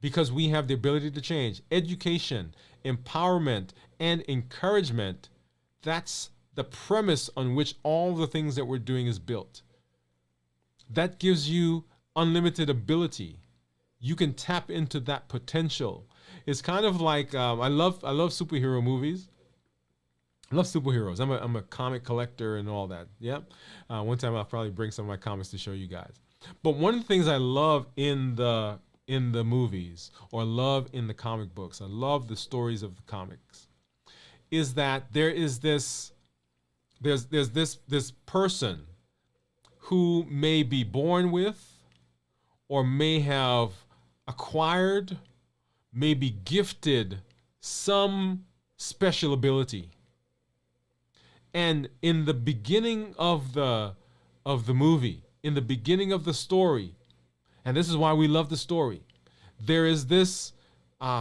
because we have the ability to change. Education, empowerment, and encouragement, that's the premise on which all the things that we're doing is built. That gives you unlimited ability. You can tap into that potential. It's kind of like, I love superhero movies. I love superheroes. I'm a comic collector and all that. Yeah. One time I'll probably bring some of my comics to show you guys. But one of the things I love in the movies, or love in the comic books, I love the stories of the comics, is that there's this person who may be born with, or may have acquired, may be gifted some special ability. And in the beginning of the movie, in the beginning of the story, and this is why we love the story, there is this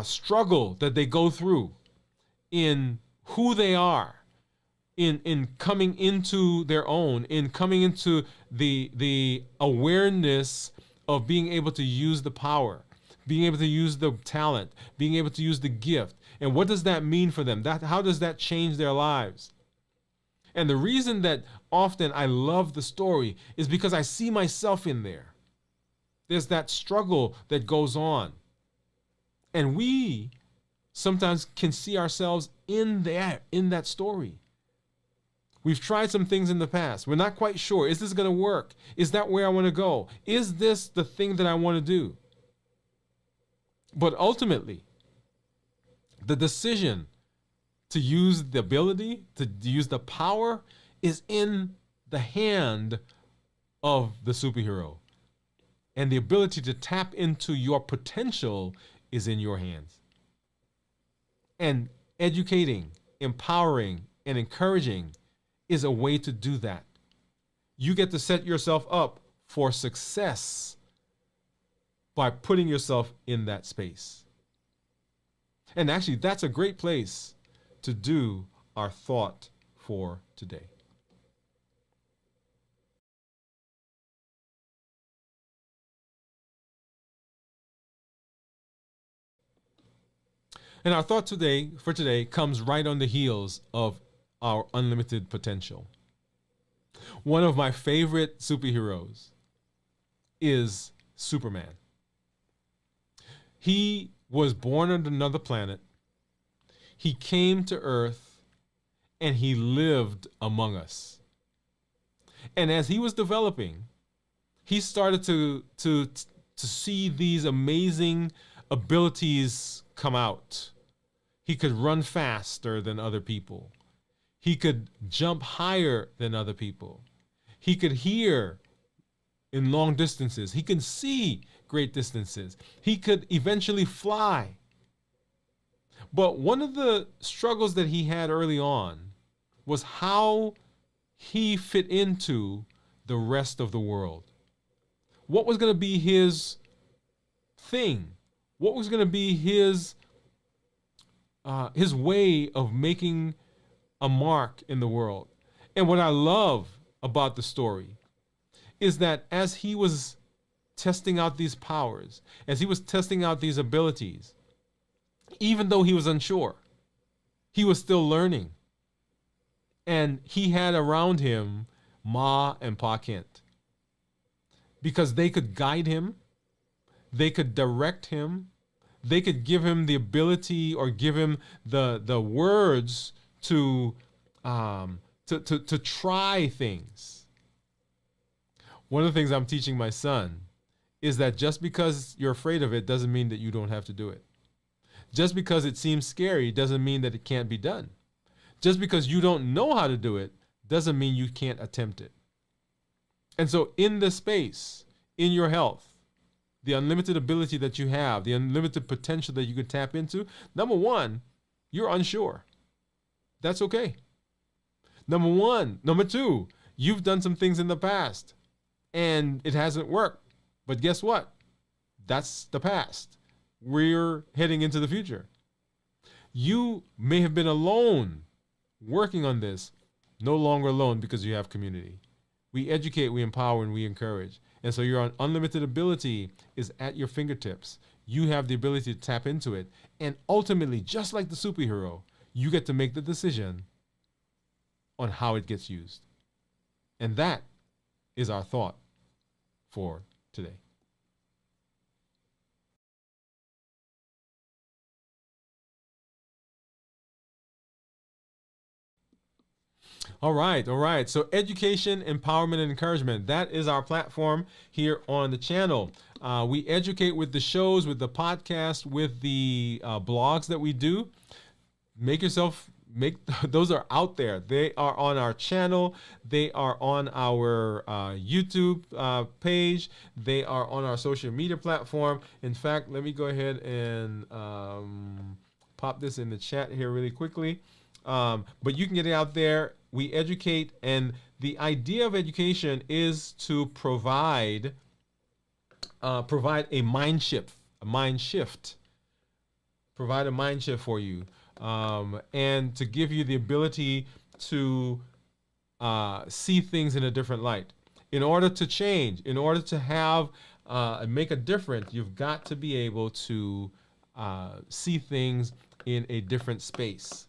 struggle that they go through in who they are, in coming into their own, in coming into the awareness of being able to use the power, being able to use the talent, being able to use the gift. And what does that mean for them? How does that change their lives? And the reason that often I love the story is because I see myself in there. There's that struggle that goes on. And we sometimes can see ourselves in that story. We've tried some things in the past. We're not quite sure. Is this going to work? Is that where I want to go? Is this the thing that I want to do? But ultimately, the decision to use the ability, to use the power, is in the hand of the superhero. And the ability to tap into your potential is in your hands. And educating, empowering, and encouraging is a way to do that. You get to set yourself up for success by putting yourself in that space. And actually, that's a great place to do our thought for today. And our thought for today comes right on the heels of our unlimited potential. One of my favorite superheroes is Superman. He was born on another planet. He came to Earth and he lived among us. And as he was developing, he started to see these amazing abilities come out. He could run faster than other people. He could jump higher than other people. He could hear in long distances. He could see great distances. He could eventually fly. But one of the struggles that he had early on was how he fit into the rest of the world. What was going to be his thing? What was going to be his way of making a mark in the world? And what I love about the story is that as he was testing out these powers, as he was testing out these abilities, even though he was unsure, he was still learning. And he had around him Ma and Pa Kent, because they could guide him, they could direct him, they could give him the ability or give him the words to try things. One of the things I'm teaching my son is that just because you're afraid of it doesn't mean that you don't have to do it. Just because it seems scary doesn't mean that it can't be done. Just because you don't know how to do it doesn't mean you can't attempt it. And so in this space, in your health, the unlimited ability that you have, the unlimited potential that you could tap into, number one, you're unsure. That's okay. Number one. Number two, you've done some things in the past and it hasn't worked. But guess what? That's the past. We're heading into the future. You may have been alone working on this, no longer alone because you have community. We educate, we empower, and we encourage. And so your unlimited ability is at your fingertips. You have the ability to tap into it. And ultimately, just like the superhero, you get to make the decision on how it gets used. And that is our thought for today. All right, all right. So education, empowerment, and encouragement. That is our platform here on the channel. We educate with the shows, with the podcast, with the blogs that we do. Make those are out there. They are on our channel. They are on our YouTube page. They are on our social media platform. In fact, let me go ahead and pop this in the chat here really quickly. But you can get it out there. We educate, and the idea of education is to provide a mind shift, provide a mind shift for you, and to give you the ability to see things in a different light. In order to change, in order to have make a difference, you've got to be able to see things in a different space.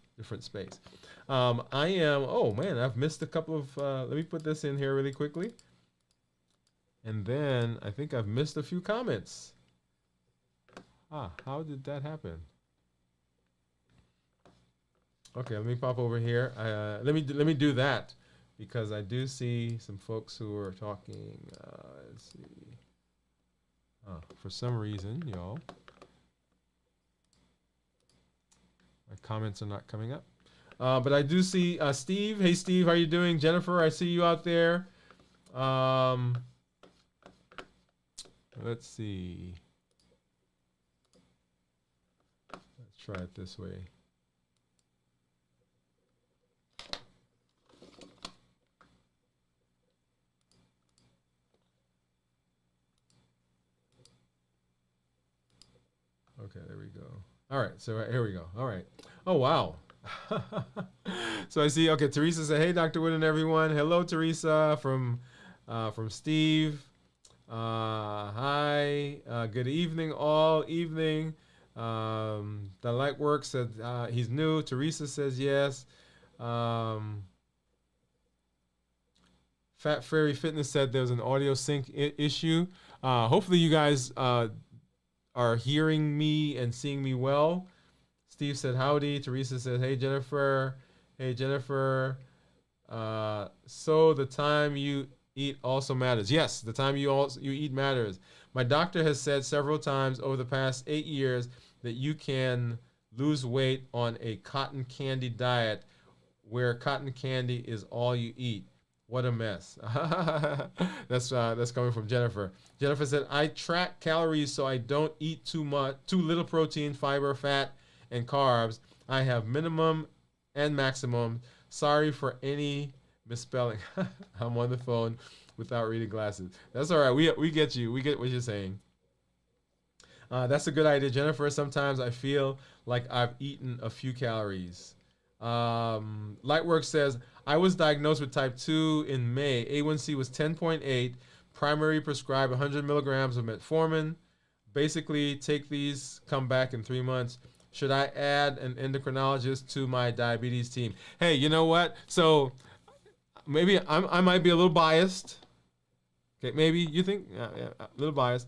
I am, oh man, I've missed a couple of, let me put this in here really quickly. And then I think I've missed a few comments. How did that happen? Okay, let me pop over here. Let me do that because I do see some folks who are talking. Let's see. For some reason, y'all, my comments are not coming up. But I do see Steve. Hey, Steve, how you doing? Jennifer, I see you out there. Let's see. Let's try it this way. Okay, there we go. All right, so here we go. All right. Oh, wow. So I see, okay, Teresa said, hey, Dr. Woode and everyone. Hello, Teresa, from Steve. Hi, good evening, all evening. The light work said he's new. Teresa says yes. Let's Fat Fairy Fitness said there was an audio sync issue. Hopefully you guys are hearing me and seeing me well. Steve said howdy. Teresa said, hey Jennifer. Hey Jennifer. So the time you eat also matters. Yes, the time you eat matters. My doctor has said several times over the past 8 years that you can lose weight on a cotton candy diet where cotton candy is all you eat. What a mess. That's coming from Jennifer. Jennifer said, I track calories so I don't eat too little protein, fiber, fat, and carbs. I have minimum and maximum. Sorry for any misspelling. I'm on the phone without reading glasses. That's all right. We get you. We get what you're saying. That's a good idea, Jennifer. Sometimes I feel like I've eaten a few calories. Lightwork says, I was diagnosed with type 2 in May. A1C was 10.8. Primary prescribed 100 milligrams of metformin. Basically, take these, come back in 3 months. Should I add an endocrinologist to my diabetes team? Hey, you know what? So maybe I might be a little biased. Okay, maybe you think a little biased,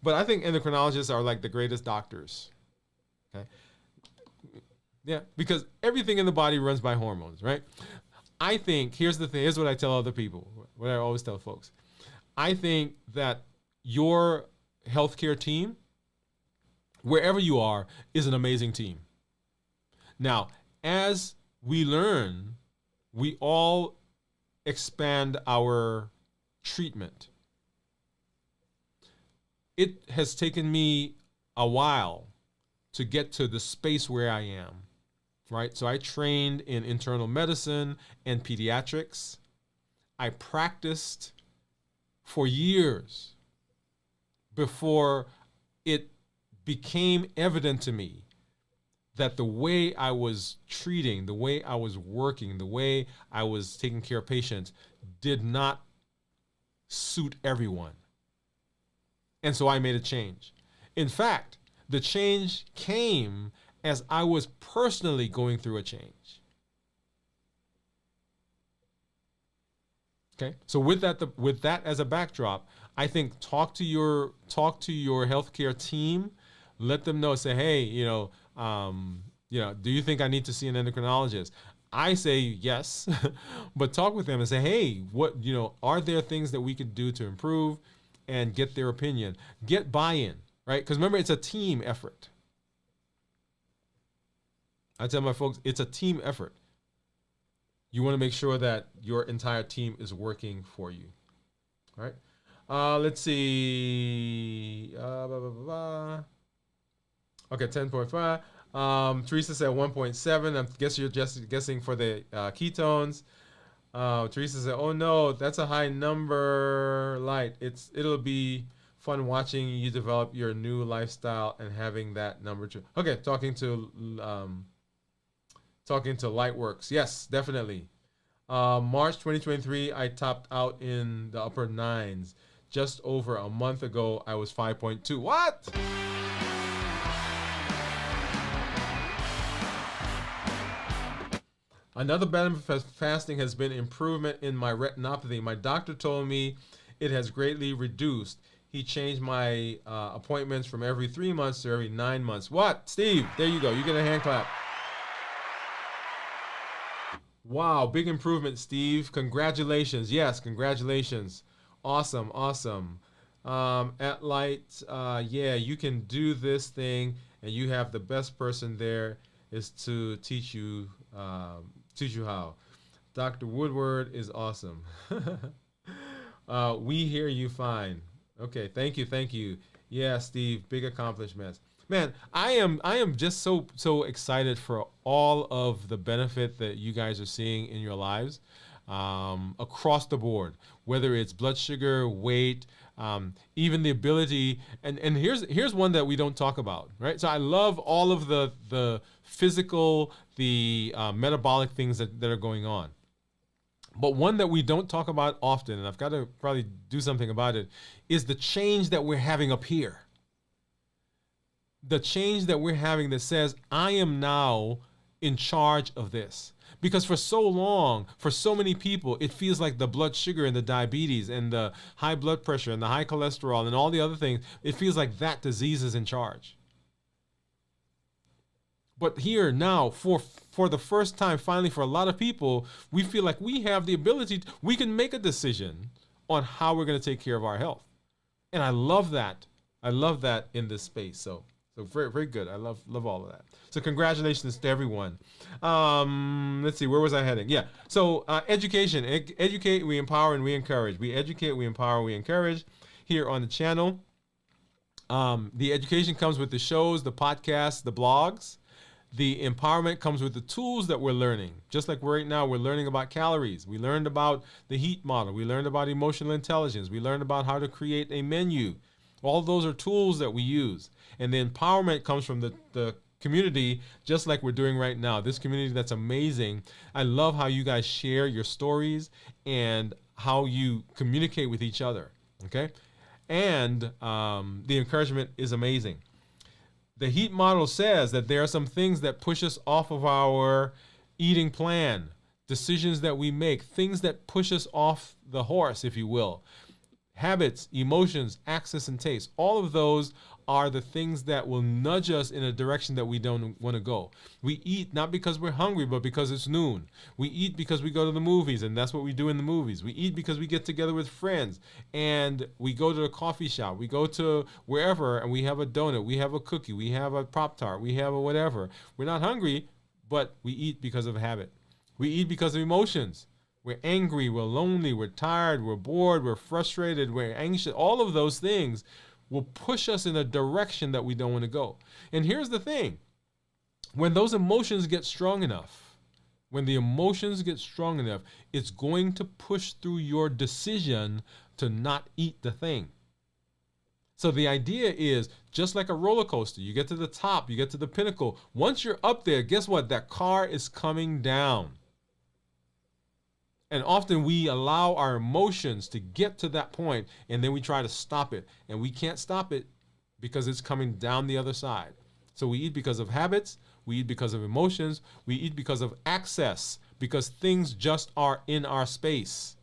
but I think endocrinologists are like the greatest doctors. Okay. Yeah, because everything in the body runs by hormones, right? I think, here's the thing, here's what I tell other people, what I always tell folks. I think that your healthcare team, wherever you are, is an amazing team. Now, as we learn, we all expand our treatment. It has taken me a while to get to the space where I am. Right? So I trained in internal medicine and pediatrics. I practiced for years before it became evident to me that the way I was treating, the way I was working, the way I was taking care of patients did not suit everyone. And so I made a change. In fact, the change came as I was personally going through a change. Okay, so with that as a backdrop, I think talk to your healthcare team, let them know. Say, hey, do you think I need to see an endocrinologist? I say yes, but talk with them and say, hey, are there things that we could do to improve, and get their opinion, get buy-in, right? Because remember, it's a team effort. I tell my folks, it's a team effort. You want to make sure that your entire team is working for you. All right. Let's see. Okay, 10.5. Teresa said 1.7. I guess you're just guessing for the ketones. Teresa said, oh no, that's a high number. Light. It'll be fun watching you develop your new lifestyle and having that number. Okay, talking to Lightworks. Yes, definitely. March 2023, I topped out in the upper 9s. Just over a month ago, I was 5.2. What? Another benefit of fasting has been improvement in my retinopathy. My doctor told me it has greatly reduced. He changed my appointments from every 3 months to every 9 months. What? Steve, there you go. You get a hand clap. Wow, big improvement, Steve. Congratulations. Yes, congratulations. Awesome, awesome. At Light, yeah, you can do this thing, and you have the best person there is to teach you how. Dr. Woodward is awesome. We hear you fine. Okay, thank you. Yeah, Steve, big accomplishments. Man, I am just so excited for all of the benefit that you guys are seeing in your lives across the board, whether it's blood sugar, weight, even the ability. And here's one that we don't talk about, right? So I love all of the physical, the metabolic things that are going on. But one that we don't talk about often, and I've got to probably do something about it, is the change that we're having up here. The change that we're having that says, I am now in charge of this. Because for so long, for so many people, it feels like the blood sugar and the diabetes and the high blood pressure and the high cholesterol and all the other things, it feels like that disease is in charge. But here now, for the first time, finally, for a lot of people, we feel like we have the ability, we can make a decision on how we're going to take care of our health. And I love that. I love that in this space. So very, very good. I love all of that. So congratulations to everyone. Let's see, where was I heading? Yeah. So education, educate, we empower, and we encourage. We educate, we empower, we encourage here on the channel. The education comes with the shows, the podcasts, the blogs. The empowerment comes with the tools that we're learning. Just like right now, we're learning about calories. We learned about the heat model. We learned about emotional intelligence. We learned about how to create a menu. All those are tools that we use. And the empowerment comes from the community, just like we're doing right now. This community that's amazing. I love how you guys share your stories and how you communicate with each other. Okay? And the encouragement is amazing. The heat model says that there are some things that push us off of our eating plan, decisions that we make, things that push us off the horse, if you will. Habits, emotions, access, and taste. All of those are the things that will nudge us in a direction that we don't want to go. We eat not because we're hungry, but because it's noon. We eat because we go to the movies, and that's what we do in the movies. We eat because we get together with friends, and we go to the coffee shop. We go to wherever, and we have a donut. We have a cookie. We have a Pop-Tart. We have a whatever. We're not hungry, but we eat because of habit. We eat because of emotions. We're angry, we're lonely, we're tired, we're bored, we're frustrated, we're anxious. All of those things will push us in a direction that we don't want to go. And here's the thing. When those emotions get strong enough, it's going to push through your decision to not eat the thing. So the idea is just like a roller coaster. You get to the top, you get to the pinnacle. Once you're up there, guess what? That car is coming down. And often we allow our emotions to get to that point, and then we try to stop it. And we can't stop it because it's coming down the other side. So we eat because of habits. We eat because of emotions. We eat because of access, because things just are in our space.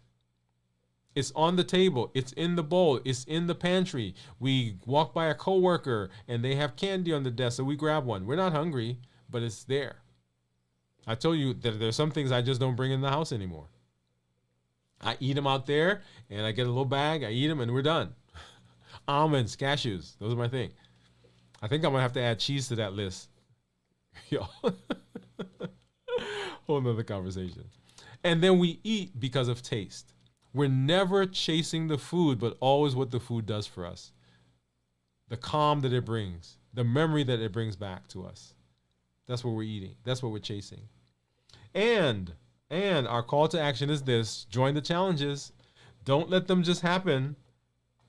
It's on the table. It's in the bowl. It's in the pantry. We walk by a coworker, and they have candy on the desk, so we grab one. We're not hungry, but it's there. I told you that there's some things I just don't bring in the house anymore. I eat them out there, and I get a little bag. I eat them, and we're done. Almonds, cashews, those are my thing. I think I'm going to have to add cheese to that list. Yo. Whole nother conversation. And then we eat because of taste. We're never chasing the food, but always what the food does for us. The calm that it brings, the memory that it brings back to us. That's what we're eating. That's what we're chasing. And our call to action is this: join the challenges. Don't let them just happen,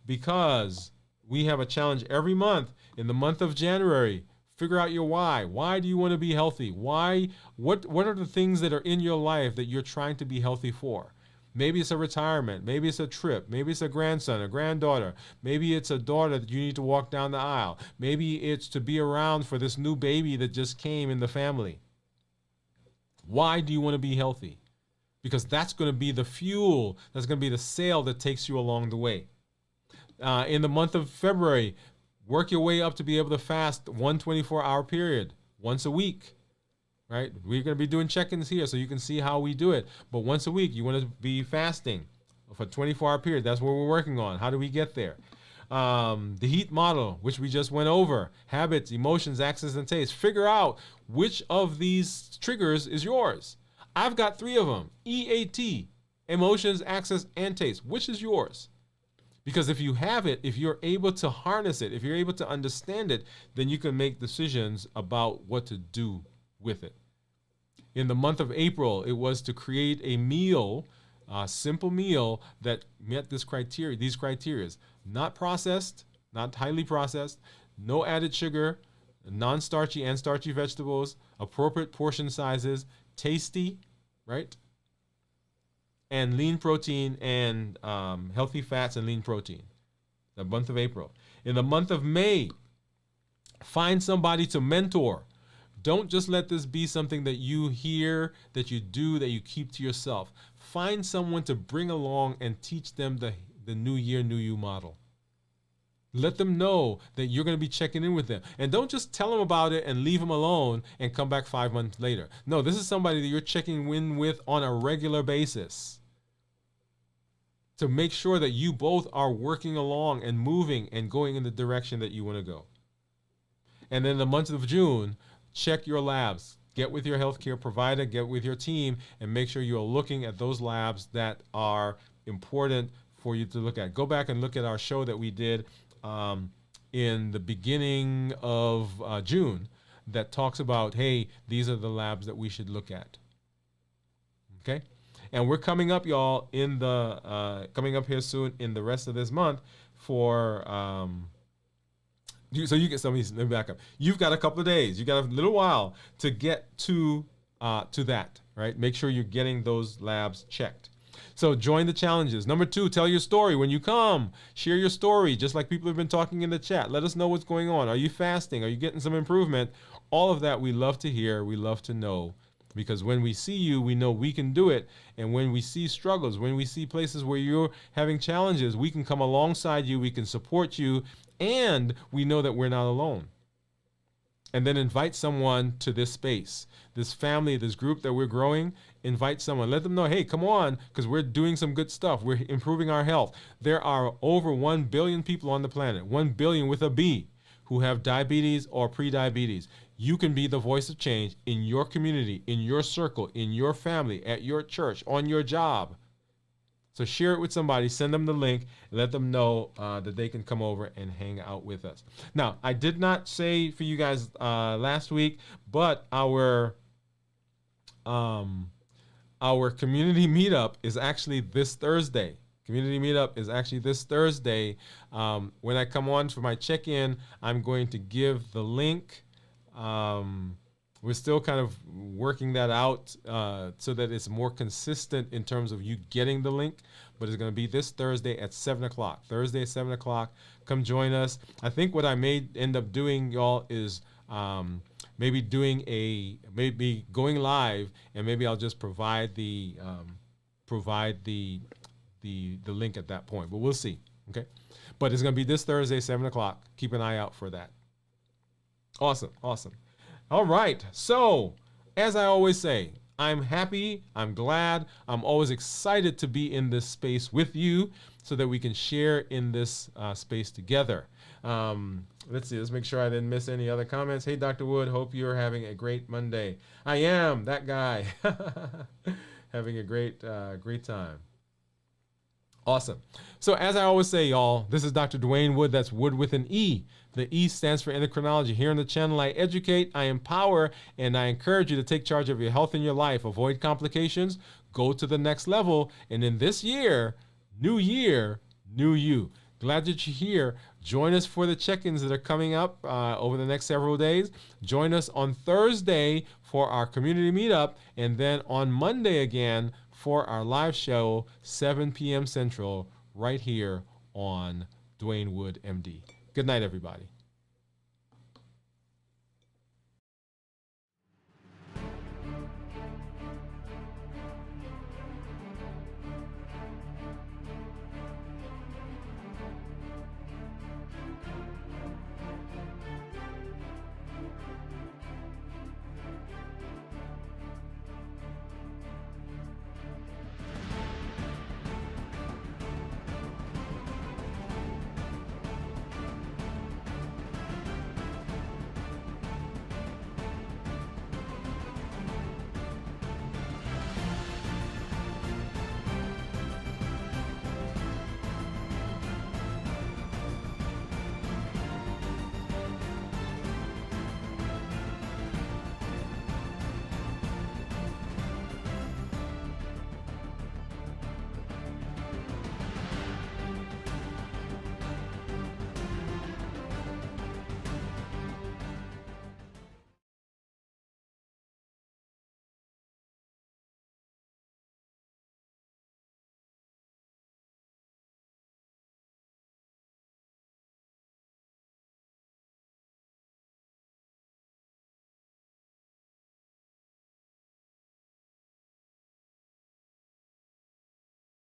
because we have a challenge every month. In the month of January, figure out your why. Why do you want to be healthy? Why? What are the things that are in your life that you're trying to be healthy for? Maybe it's a retirement. Maybe it's a trip. Maybe it's a grandson, a granddaughter. Maybe it's a daughter that you need to walk down the aisle. Maybe it's to be around for this new baby that just came in the family. Why do you want to be healthy? Because that's going to be the fuel. That's going to be the sail that takes you along the way. In the month of February, work your way up to be able to fast 1 24-hour period once a week. Right? We're going to be doing check-ins here so you can see how we do it. But once a week, you want to be fasting for a 24-hour period. That's what we're working on. How do we get there? The heat model, which we just went over. Habits, emotions, access, and taste. Figure out which of these triggers is yours. I've got 3 of them. EAT, emotions, access, and taste. Which is yours? Because if you have it, if you're able to harness it, if you're able to understand it, then you can make decisions about what to do with it. In the month of April, it was to create a meal, a simple meal that met these criteria. Not processed, not highly processed, no added sugar, non-starchy and starchy vegetables, appropriate portion sizes, tasty, right? And lean protein and healthy fats and lean protein. The month of April. In the month of May, find somebody to mentor. Don't just let this be something that you hear, that you do, that you keep to yourself. Find someone to bring along and teach them the new year, new you model. Let them know that you're going to be checking in with them. And don't just tell them about it and leave them alone and come back 5 months later. No, this is somebody that you're checking in with on a regular basis to make sure that you both are working along and moving and going in the direction that you want to go. And then the month of June, check your labs. Get with your healthcare provider, get with your team, and make sure you're looking at those labs that are important for you to look at. Go back and look at our show that we did in the beginning of June that talks about, hey, these are the labs that we should look at. Okay? And we're coming up, y'all, in the coming up here soon in the rest of this month for so you get some of these. Let me back up. You've got a couple of days. You got a little while to get to that, right? Make sure you're getting those labs checked. So join the challenges. Number 2, tell your story. When you come, share your story, just like people have been talking in the chat. Let us know what's going on. Are you fasting? Are you getting some improvement? All of that we love to hear. We love to know. Because when we see you, we know we can do it. And when we see struggles, when we see places where you're having challenges, we can come alongside you, we can support you, and we know that we're not alone. And then invite someone to this space, this family, this group that we're growing. Invite someone. Let them know, hey, come on, because we're doing some good stuff. We're improving our health. There are over 1 billion people on the planet, 1 billion with a B, who have diabetes or pre-diabetes. You can be the voice of change in your community, in your circle, in your family, at your church, on your job. So share it with somebody, send them the link, and let them know that they can come over and hang out with us. Now, I did not say for you guys last week, but our community meetup is actually this Thursday. Community meetup is actually this Thursday. When I come on for my check-in, I'm going to give the link. We're still kind of working that out so that it's more consistent in terms of you getting the link, but it's going to be this Thursday at 7 o'clock. Thursday at 7 o'clock. Come join us. I think what I may end up doing, y'all, is maybe going live, and maybe I'll just provide the link at that point. But we'll see. Okay, but it's going to be this Thursday, 7 o'clock. Keep an eye out for that. Awesome. All right. So, as I always say, I'm happy, I'm glad, I'm always excited to be in this space with you so that we can share in this space together. Let's see. Let's make sure I didn't miss any other comments. Hey, Dr. Woode, hope you're having a great Monday. I am, that guy. Having a great time. Awesome. So as I always say, y'all, this is Dr. Dwain Woode. That's Woode with an E. The E stands for endocrinology. Here on the channel, I educate, I empower, and I encourage you to take charge of your health and your life. Avoid complications. Go to the next level. And in this year, new you. Glad that you're here. Join us for the check-ins that are coming up over the next several days. Join us on Thursday for our community meetup, and then on Monday again for our live show, 7 p.m. Central, right here on Dwain Woode, MD. Good night, everybody.